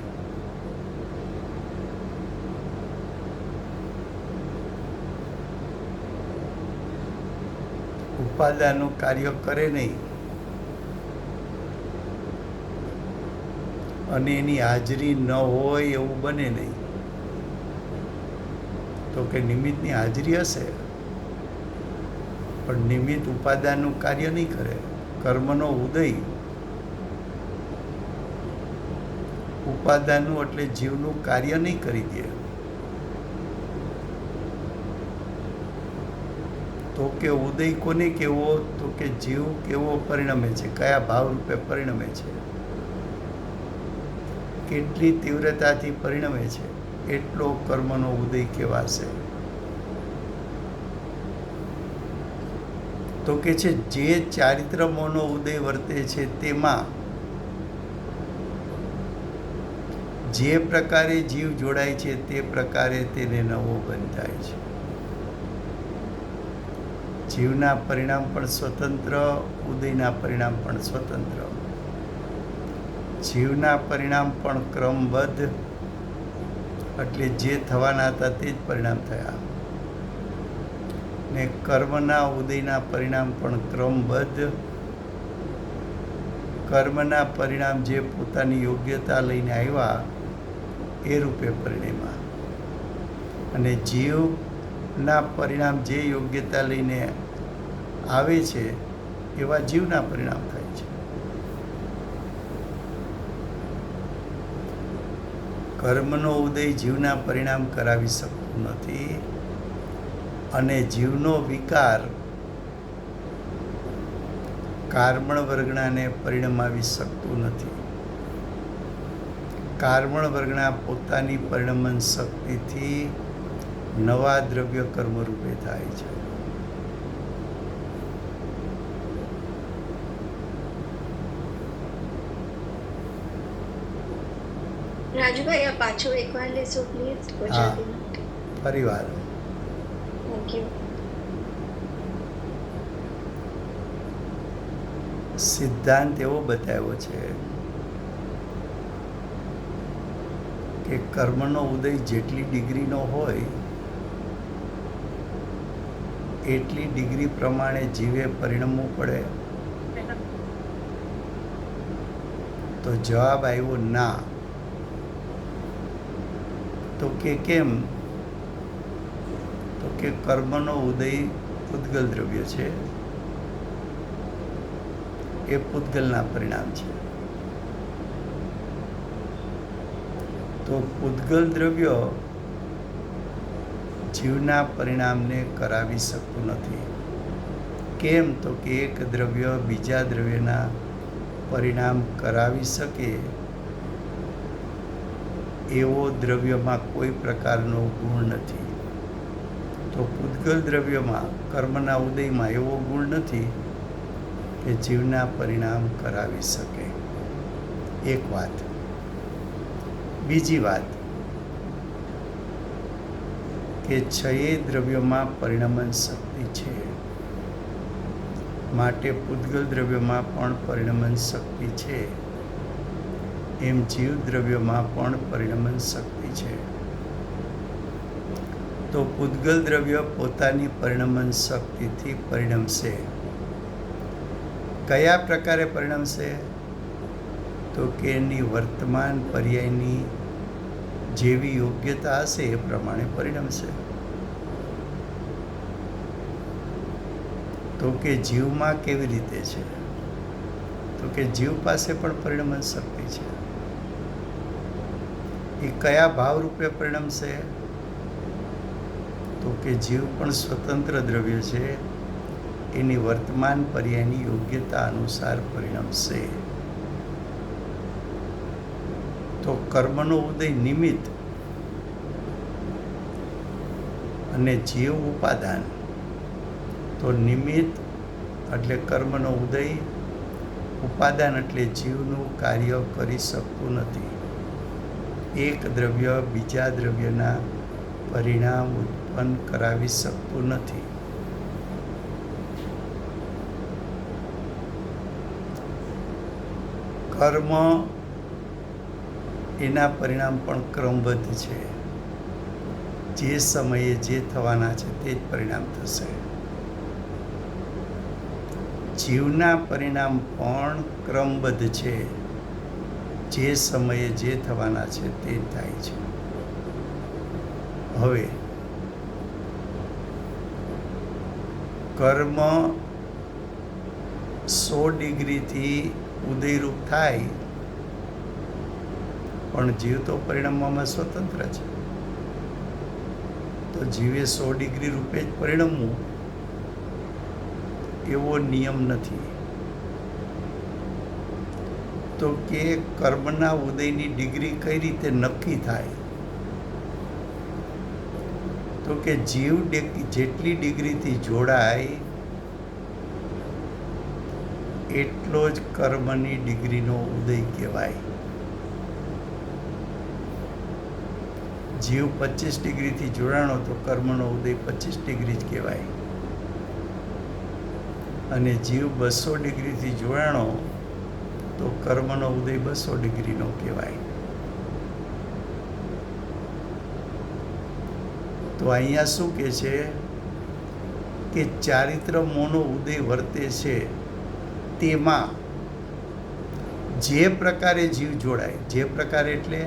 Speaker 3: ઉપાદાનનું કાર્ય કરે નહીં અને એની હાજરી ન હોય એવું બને નહીં. તો કે નિમિત્તની હાજરી હશે પણ નિમિત્ત ઉપાદાનનું કાર્ય નહીં કરે. કર્મનો ઉદય ઉપાદાનનું એટલે જીવનું કાર્ય નહીં કરી દે. તો કે ઉદય કોને કેવો? તો કે જીવ કેવો પરિણમે છે, કયા ભાવ રૂપે પરિણમે છે, કેટલી તીવ્રતાથી પરિણમે છે, એટલો કર્મનો ઉદય કહેવાશે. તો કે છે જે ચારિત્રમોનો ઉદય વર્તે છે તેમાં જે પ્રકારે જીવ જોડાય છે તે પ્રકારે તેને નવો બંધાય છે. જીવના પરિણામ પણ સ્વતંત્ર, ઉદયના પરિણામ પણ સ્વતંત્ર. જીવના પરિણામ પણ ક્રમબદ્ધ એટલે જે થવાના હતા તે જ પરિણામ થયા, ને કર્મના ઉદયના પરિણામ પણ ક્રમબદ્ધ. કર્મના પરિણામ જે પોતાની યોગ્યતા લઈને આવ્યા એ રૂપે પરિણમ્યા, અને જીવના પરિણામ જે યોગ્યતા લઈને આવે છે એવા જીવના પરિણામ થાય છે. કર્મનો ઉદય જીવના પરિણામ કરાવી શકતું નથી અને જીવનો વિકાર કાર્મણ વર્ગણાને પરિણમાવી શકતું નથી. કાર્મણ વર્ગણા પોતાની પરિણમન શક્તિથી નવા દ્રવ્ય કર્મ રૂપે થાય છે.
Speaker 5: રાજુભાઈ આ પાછું એકવાર લેશો પ્લીઝ ગુજરાતીમાં.
Speaker 3: ફરી વાર.
Speaker 5: Thank you.
Speaker 3: સિદ્ધાંત એવો બતાવ્યો છે કે કર્મનો ઉદય જેટલી ડિગ્રીનો હોય એટલી ડિગ્રી પ્રમાણે જીવે પરિણમવું પડે. તો જવાબ આવ્યો ના. તો કે કેમ? તો કે કર્મનો ઉદય પૂતગલ દ્રવ્ય છે, એ પૂતગલના પરિણામ છે. તો પૂતગલ દ્રવ્ય જીવના પરિણામને કરાવી શકતું નથી. કેમ? તો કે એક દ્રવ્ય બીજા દ્રવ્યના પરિણામ કરાવી શકે એવો દ્રવ્યમાં કોઈ પ્રકારનો ગુણ નથી. તો પૂતગલ દ્રવ્યમાં કર્મના ઉદયમાં એવો ગુણ નથી કે જીવના પરિણામ કરાવી શકે. એક વાત. બીજી વાત કે 6 દ્રવ્યોમાં પરિણમન શક્તિ છે, માટે પૂતગલ દ્રવ્યોમાં પણ પરિણમન શક્તિ છે, એમ જીવ દ્રવ્યોમાં પણ પરિણમન શક્તિ છે. તો પૂતગલ દ્રવ્ય પોતાની પરિણમન શક્તિથી પરિણમશે. કયા પ્રકારે પરિણમશે? તો કે એની વર્તમાન પર્યાયની જેવી યોગ્યતા હશે એ પ્રમાણે પરિણમશે. તો કે જીવમાં કેવી રીતે છે? તો કે જીવ પાસે પણ પરિણમન શક્તિ છે. એ કયા ભાવ રૂપે પરિણમશે? તો કે જીવ પણ સ્વતંત્ર દ્રવ્ય છે, એની વર્તમાન પર્યાયની યોગ્યતા અનુસાર પરિણમશે. તો કર્મનો ઉદય નિમિત્ત અને જીવ ઉપાદાન. તો નિમિત્ત એટલે કર્મનો ઉદય, ઉપાદાન એટલે જીવનું કાર્ય કરી શકતું નથી. એક દ્રવ્ય બીજા દ્રવ્યના પરિણામ ઉત્પન્ન કરાવી શકતું નથી. કર્મ એના પરિણામ પણ ક્રમબદ્ધ છે. જે સમયે જે થવાના છે તે જ પરિણામ થશે. જીવના પરિણામ પણ ક્રમબદ્ધ છે. જે સમયે જે થવાના છે તે થાય છે. હવે કર્મ 100 ડિગ્રીથી ઉદયરૂપ થાય, પણ જીવ તો પરિણમવામાં સ્વતંત્ર છે. તો જીવે 100 ડિગ્રી રૂપે જ પરિણમવું એવો નિયમ નથી. તો કે કર્મના ઉદયની ડિગ્રી કઈ રીતે નક્કી થાય? તો કે જીવ જેટલી ડિગ્રીથી જોડાય એટલો જ કર્મની ડિગ્રીનો ઉદય કહેવાય. જીવ 25 ડિગ્રીથી જોડાણો તો કર્મનો ઉદય 25 ડિગ્રી જ કહેવાય. અને જીવ 200 ડિગ્રીથી જોડાણો તો કર્મનો ઉદય 200 ડિગ્રીનો કહેવાય. તો અહીંયા શું કહે છે કે ચારિત્ર મોનો ઉદય વર્તે છે તેમાં જે પ્રકારે જીવ જોડાય, જે પ્રકારે એટલે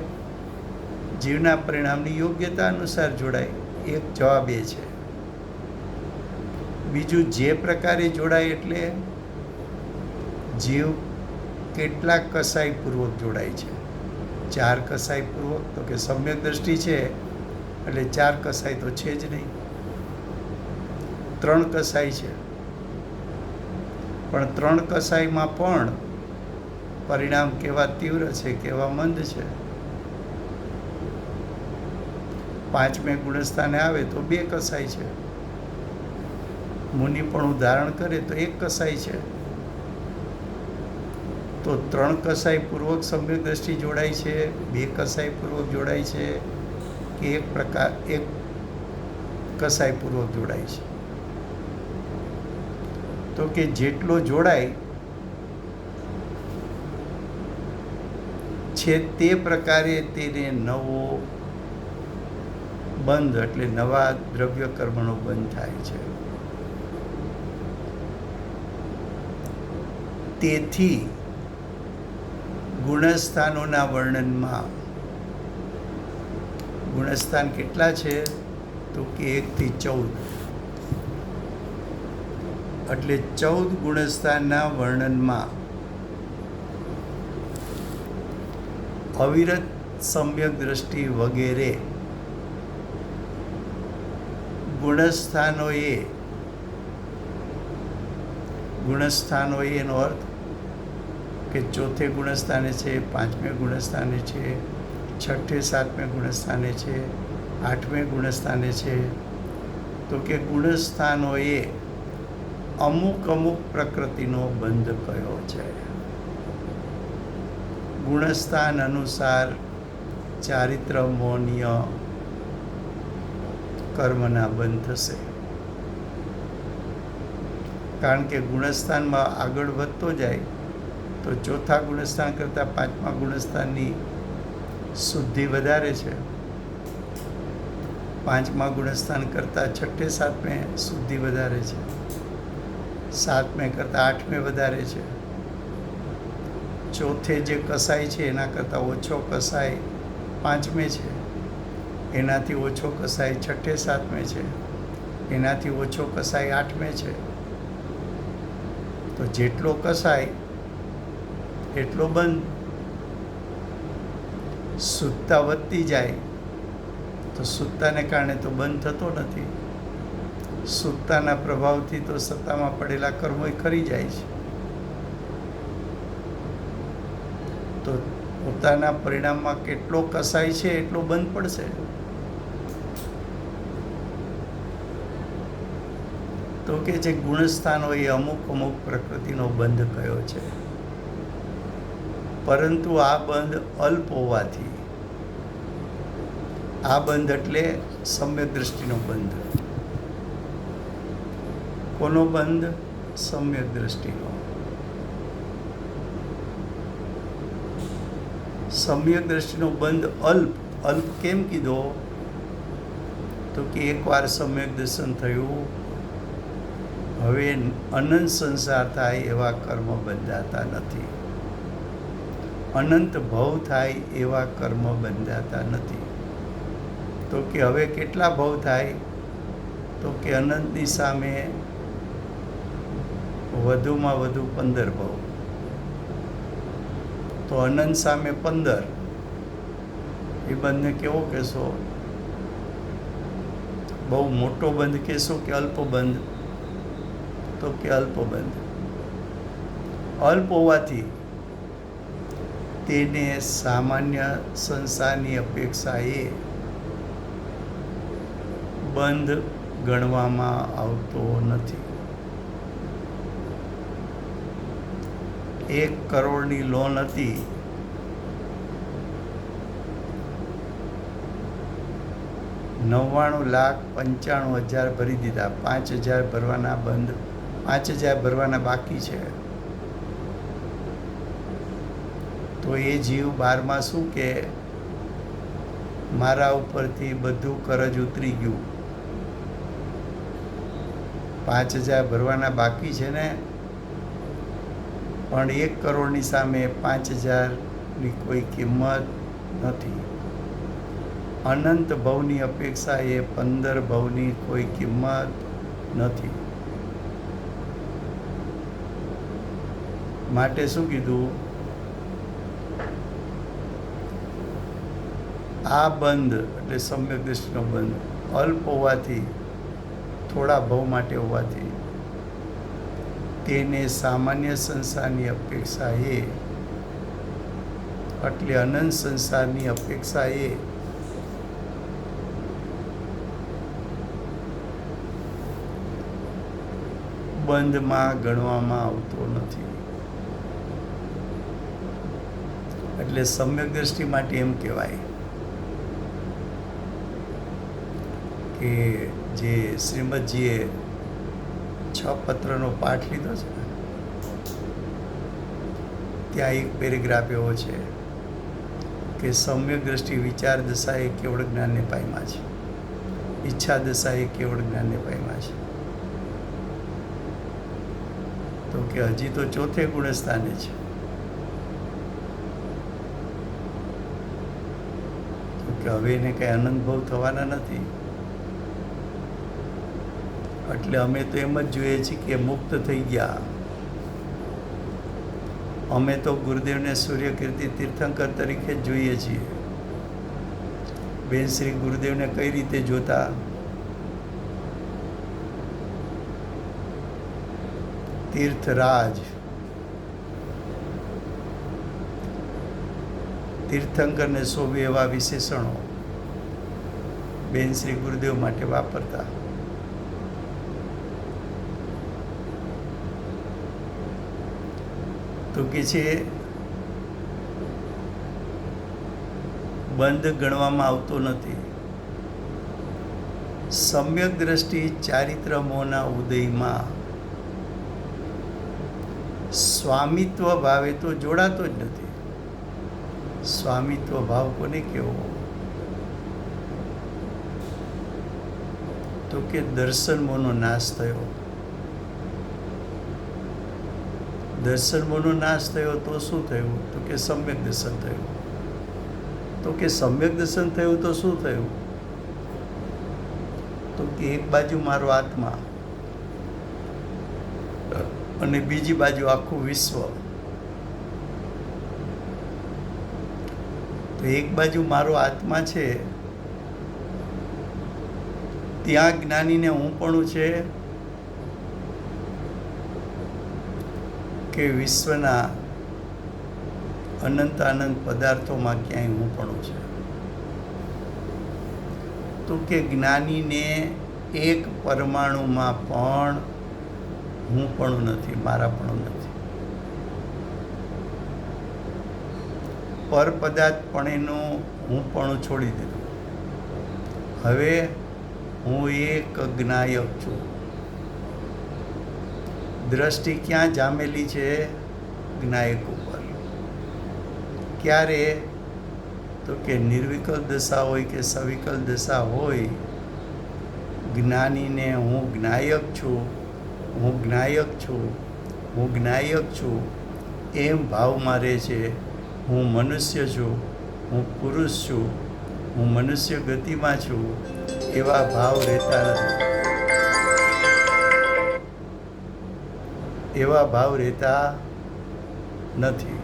Speaker 3: જીવના પરિણામની યોગ્યતા અનુસાર જોડાય, એક જવાબ એ છે. બીજું, જે પ્રકારે જોડાય એટલે જીવ કેટલા કસાઈપૂર્વક જોડાય છે. 4 કસાઈપૂર્વક, તો કે સમ્યક દ્રષ્ટિ છે એટલે 4 કસાઈ તો છે જ નહીં. 3 કસાઈ છે, પણ 3 કસાઈમાં પણ પરિણામ કેવા તીવ્ર છે, કેવા મંદ છે. 5મે ગુણસ્થાને આવે તો 2 કસાઈ છે. મુનિ પણ ધારણ કરે તો 1 કસાઈ છે. તો 3 કસાઈ પૂર્વક સમ્યક દ્રષ્ટિ જોડાય છે, 2 કસાઈ પૂર્વક જોડાય છે, કે એક કસાઈ પૂર્વક જોડાય છે. તો કે જેટલો જોડાય છે તે પ્રકારે તેને નવો બંધ એટલે નવા દ્રવ્ય કર્મનો બંધ થાય છે. તેથી ગુણસ્થાનોના વર્ણનમાં ગુણસ્થાન કેટલા છે? તો કે 1 થી 14, એટલે 14 ગુણસ્થાનના વર્ણનમાં અવિરત સમ્યક દ્રષ્ટિ વગેરે ગુણસ્થાનોએ એનો અર્થ કે 4થે ગુણસ્થાને છે, 5મે ગુણસ્થાને છે, 6ઠે 7મે ગુણસ્થાને છે, 8મે ગુણસ્થાને છે. તો કે ગુણસ્થાનોએ અમુક અમુક પ્રકૃતિનો બંધ કયો છે. ગુણસ્થાન અનુસાર ચારિત્ર મોહનીય કર્મના બંધ થશે. કારણ કે ગુણસ્થાનમાં આગળ વધતો જાય તો ચોથા ગુણસ્થાન કરતાં પાંચમા ગુણસ્થાનની શુદ્ધિ વધારે છે. પાંચમા ગુણસ્થાન કરતાં છઠ્ઠે સાતમે શુદ્ધિ વધારે છે. સાતમે કરતાં આઠમે વધારે છે. ચોથે જે કસાય છે એના કરતાં ઓછો કસાય પાંચમે છે. એનાથી ઓછો કસાય છઠ્ઠે સાતમે છે. એનાથી ઓછો કસાય આઠમે છે. તો જેટલો કસાય એટલો બંધ. શુદ્ધતા વધતી જાય તો શુદ્ધતાને કારણે તો બંધ થતો નથી. શુદ્ધતાના પ્રભાવથી તો સત્તામાં પડેલા કર્મો ખરી જાય છે. તો પોતાના પરિણામમાં કેટલો કસાય છે એટલો બંધ પડશે. તો કે જે ગુણસ્થાનો એ અમુક અમુક પ્રકૃતિનો બંધ કયો છે, પરંતુ આ બંધ અલ્પ હોવાથી, આ બંધ એટલે સમ્યક દ્રષ્ટિનો બંધ. કોનો બંધ? સમ્યક દ્રષ્ટિનો. સમ્યક દ્રષ્ટિનો બંધ અલ્પ. અલ્પ કેમ કીધો? તો કે એકવાર સમ્યક દર્શન થયું, હવે અનંત સંસાર થાય એવા કર્મ બંધાતા નથી. અનંત ભવ થાય એવા કર્મ બંધાતા નથી. તો કે હવે કેટલા ભવ થાય? તો કે અનંતની સામે વધુમાં વધુ 15 ભવ. તો અનંત સામે 15, એ બંધને કેવો કહેશો? બહુ મોટો બંધ કહેશો કે અલ્પ બંધ? તો કે અલ્પ બંધ. અલ્પ હોવાથી તેને સામાન્ય સંસારની અપેક્ષાએ બંધ ગણવામાં આવતો નથી. 1 કરોડની લોન હતી, 99,95,000 ભરી દીધા, 5,000 ભરવાના બંધ, 5,000 ભરવાના બાકી છે. તો એ જીવ 12માં શું કે મારા ઉપરથી બધું કરજ ઉતરી ગયું, 5,000 ભરવાના બાકી છે ને, પણ 1 કરોડની સામે 5,000ની કોઈ કિંમત નથી. અનંત ભવની અપેક્ષા એ 15 ભવની કોઈ કિંમત નથી. માટે શું કીધું? આ બંધ એટલે સમ્યક દ્રષ્ટિનો બંધ અલ્પ હોવાથી, થોડા ભવ માટે હોવાથી, તેને સામાન્ય સંસારની અપેક્ષાએ, એટલે અનંત સંસારની અપેક્ષાએ બંધમાં ગણવામાં આવતો નથી. એટલે સમ્યક દ્રષ્ટિ માટે એમ કહેવાય કે જે શ્રીમદજીએ 6 પત્રનો પાઠ લીધો છે ને, ત્યાં એક પેરેગ્રાફ એવો છે કે સમ્યક દ્રષ્ટિ વિચાર દશા એ કેવળ જ્ઞાનને પામ્યા છે, ઈચ્છા દશા એ કેવળ જ્ઞાનને પામ્યા છે. તો કે હજી તો ચોથે ગુણસ્થાને છે. તો કે હવે એને કંઈ અનંત ભવ થવાના નથી. એટલે અમે તો એમ જ જોઈએ છીએ કે મુક્ત થઈ ગયા. અમે તો ગુરુદેવને સૂર્યકીર્તિ તીર્થંકર તરીકે જ જોઈએ છીએ. બેન શ્રી ગુરુદેવને કઈ રીતે જોતા? તીર્થરાજ, તીર્થંકરને શોભે એવા વિશેષણો બેન શ્રી ગુરુદેવ માટે વાપરતા. તો કે છે બંધ ગણવામાં આવતો નથી. સમ્યક દ્રષ્ટિ ચારિત્ર મોહના ઉદયમાં સ્વામિત્વ ભાવે તો જોડાતો જ નથી. સ્વામિત્વ ભાવ કોને કેવો? તો કે દર્શન મોહનો નાશ થયો. દર્શન મોહનો નાશ થયો તો શું થયું? તો કે સમ્યક દર્શન થયું. તો કે સમ્યક દર્શન થયું તો શું થયું? તો કે એક બાજુ મારો આત્મા અને બીજી બાજુ આખું વિશ્વ. તો એક બાજુ મારો આત્મા છે, ત્યાં જ્ઞાનીને હું પણ છે કે વિશ્વના અનંત અનંત પદાર્થોમાં ક્યાંય હું પણ છે. તો કે જ્ઞાનીને એક પરમાણુમાં પણ હું પણ નથી, મારા પણ નથી. પર પદાર્થપણેનું હું પણ છોડી દીધું. હવે હું એક જ્ઞાયક છું. દ્રષ્ટિ ક્યાં જામેલી છે? જ્ઞાયક ઉપર. ક્યારે? તો કે નિર્વિકલ્પ દશા હોય કે સવિકલ્પ દશા હોય, જ્ઞાનીને હું જ્ઞાયક છું, હું જ્ઞાયક છું, હું જ્ઞાયક છું એમ ભાવમાં રહે છે. હું મનુષ્ય છું, હું પુરુષ છું, હું મનુષ્ય ગતિમાં છું, એવા ભાવ રહેતા નથી. એવા ભાવ રહેતા નથી.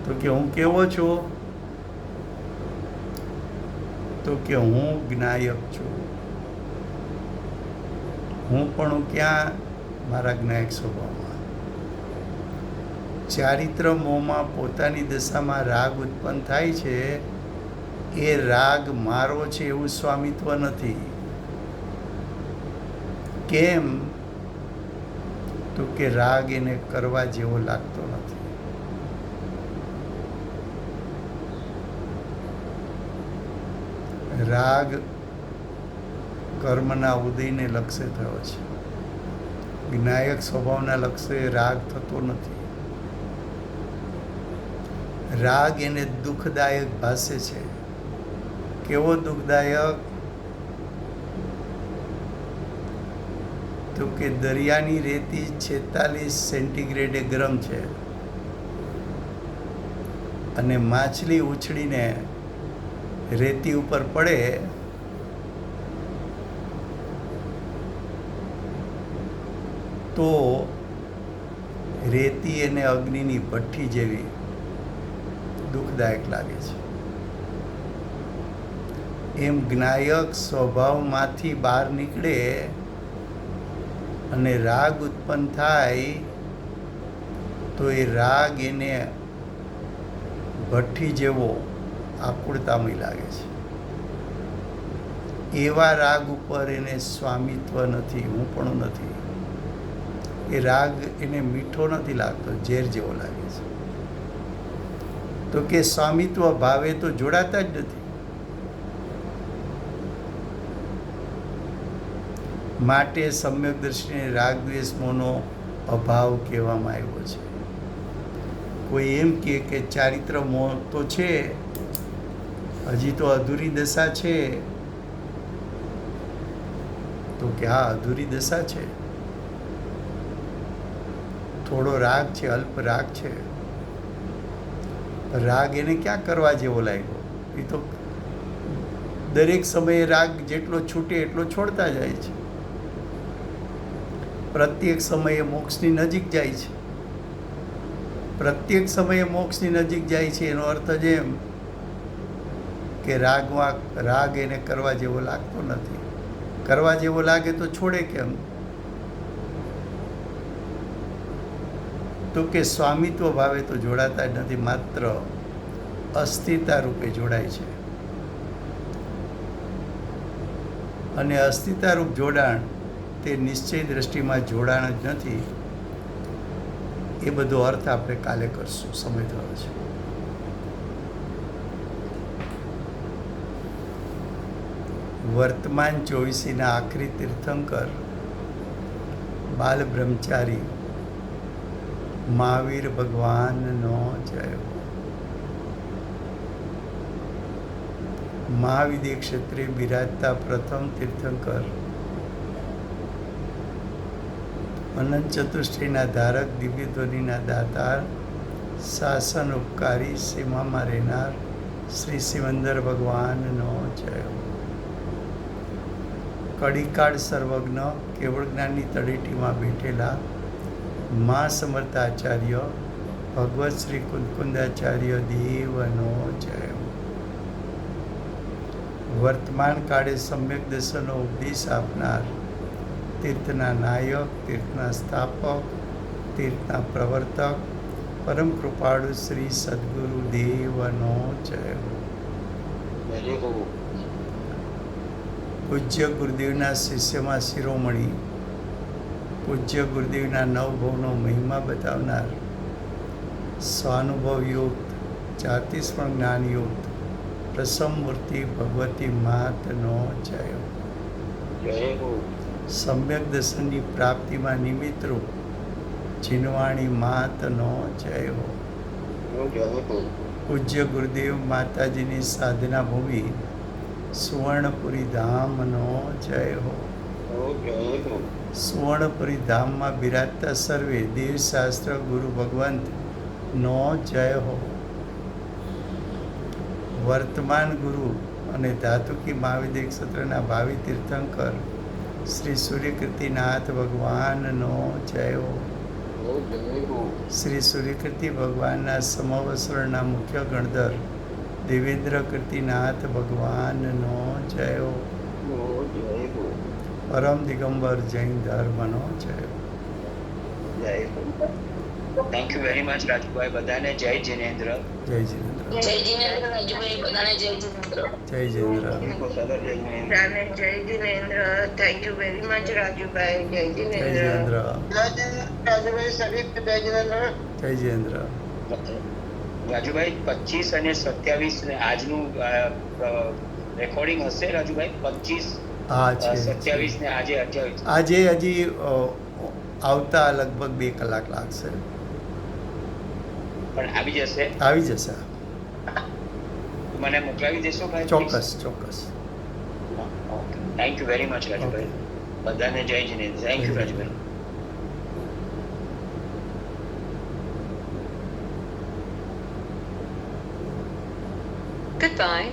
Speaker 3: તો કે હું કેવો છું? તો કે હું જ્ઞાયક છું. હું પણ ક્યાં? મારા જ્ઞાયક સ્વભાવમાં. ચારિત્ર મોહમાં પોતાની દશામાં રાગ ઉત્પન્ન થાય છે. એ રાગ મારો છે એવું સ્વામિત્વ નથી. કેમ? તો કે રાગ એને કરવા જેવો લાગતો નથી. રાગ કર્મના ઉદયને લક્ષ્ય થયો છે. જ્ઞાયક સ્વભાવના લક્ષ્ય રાગ થતો નથી. રાગ એને દુઃખદાયક ભાસે છે. કેવો દુઃખદાયક? તો કે દરિયાની રેતી 46 સેન્ટીગ્રેડે ગરમ છે અને માછલી ઉછળીને રેતી ઉપર પડે તો રેતી એને અગ્નિની ભઠ્ઠી જેવી દુઃખદાયક લાગે છે. એમ જ્ઞાયક સ્વભાવમાંથી બહાર નીકળે અને રાગ ઉત્પન્ન થાય તો એ રાગ એને ભઠ્ઠી જેવો આકુળતામય લાગે છે. એવા રાગ ઉપર એને સ્વામિત્વ નથી, હું પણ નથી. એ રાગ એને મીઠો નથી લાગતો, ઝેર જેવો લાગે છે. તો કે સ્વામિત્વ ભાવે તો જોડાતા જ નથી. માટે સમ્યક દ્રષ્ટિને રાગ દ્વેષ મોહનો અભાવ કહેવામાં આવ્યો છે. કોઈ એમ કહે કે ચારિત્ર મોહ તો છે, હજી તો અધૂરી દશા છે. તો કે હા, અધૂરી દશા છે. થોડો રાગ છે, અલ્પ રાગ છે. રાગ એને ક્યાં કરવા જેવો લાગ્યો? એ તો દરેક સમયે રાગ જેટલો છૂટે એટલો છોડતા જાય છે. પ્રત્યેક સમયે મોક્ષની નજીક જાય છે. પ્રત્યેક સમયે મોક્ષની નજીક જાય છે એનો અર્થ જ એમ કે રાગ એને કરવા જેવો લાગતો નથી. કરવા જેવો લાગે તો છોડે કેમ? તો કે સ્વામિત્વ ભાવે તો જોડાતા જ નથી, માત્ર અસ્થિરતા રૂપે જોડાય છે. અને અસ્થિરતારૂપ જોડાણ તે નિશ્ચય દ્રષ્ટિમાં જોડાણ જ નથી. એ બધો અર્થ આપણે કાલે કરશું, સમય થયો છે. વર્તમાન ચોવીસીના આખરી તીર્થંકર બાલ બ્રહ્મચારી મહાવીર ભગવાનનો જય હો. મહાવિદ્ય ક્ષેત્રે બિરાજતા પ્રથમ તીર્થંકર અનંત ચતુષ્ટયના ધારક દિવ્ય ધ્વનિના દાતાર શાસન ઉપકારી સીમામાં રહેનાર શ્રી સિમંદર ભગવાનનો જય હો. કડીકાળ સર્વજ્ઞ કેવળ જ્ઞાનની તળેટીમાં બેઠેલા મા સમર્થ આચાર્ય ભગવત શ્રી કુંદકુંદાચાર્ય દેવનો જય હો. વર્તમાન કાળે સમ્યક દર્શનનો ઉપદેશ આપનાર તીર્થના નાયક, તીર્થના સ્થાપક, તીર્થના પ્રવર્તક, પરમ કૃપાળુ શ્રી સદગુરુ દેવનો જય હો. પૂજ્ય ગુરુદેવના શિષ્યમાં શિરોમણી, પૂજ્ય ગુરુદેવના નવભવનો મહિમા બતાવનાર સ્વાનુભવયુક્ત, જાતિસ્મરણ જ્ઞાનયુક્ત પ્રસમ મૂર્તિ ભગવતી માતનો જય હો. સમ્યક દર્શનની પ્રાપ્તિમાં નિમિત્તરૂપ જીનવાણી માતનો જય હો. પૂજ્ય ગુરુદેવ માતાજીની સાધના ભૂમિ સુવર્ણપુરી ધામનો જય હો. સુવર્ણપુરી ધામમાં બિરાજતા સર્વે દેવશાસ્ત્ર ગુરુ ભગવંતનો જય હો. વર્તમાન ગુરુ અને ધાતુકી મહાવિદ્ય ક્ષેત્રના ભાવિ તીર્થંકર શ્રી સૂર્યકીર્તિનાથ ભગવાનનો જય હો. શ્રી સૂર્યકીર્તિ ભગવાનના સમવસરણના મુખ્ય ગણધર દેવેન્દ્ર કીર્તિનાથ ભગવાનનો જય હો. પરમ દિગંબર જૈન ધર્મનો જય હો.
Speaker 6: Thank you very much Rajubhai. બધાને જય જિનેન્દ્ર.
Speaker 3: જય જિનેન્દ્ર.
Speaker 7: જય જીનેન્દ્ર રાજુભાઈ, બધાને જય જીનેન્દ્ર.
Speaker 3: જય જિનેન્દ્ર.
Speaker 7: બધાને જય Jinendra. Thank you very much Rajubhai. જય
Speaker 3: જય
Speaker 7: જીનેન્દ્ર.
Speaker 3: જિનેન્દ્ર.
Speaker 7: રાજુભાઈ શરીફ, જય જીનેન્દ્ર.
Speaker 3: જય જિનેન્દ્ર.
Speaker 6: રાજુભાઈ 25 અને 27 ને આજનું રેકોર્ડિંગ હશે રાજુભાઈ? 25
Speaker 3: હા છે
Speaker 6: 27 ને આજે 28.
Speaker 3: આજે હજી આવતા લગભગ 2 કલાક લાગશે.
Speaker 6: પણ આવી જશે?
Speaker 3: આવી જશે.
Speaker 6: મને મોકલાવી દેશો ભાઈ?
Speaker 3: ચોક્કસ ચોક્કસ.
Speaker 6: Thank you very much Rajubhai. બધાને જય Jinendra. Thank you Rajubhai.
Speaker 2: Goodbye.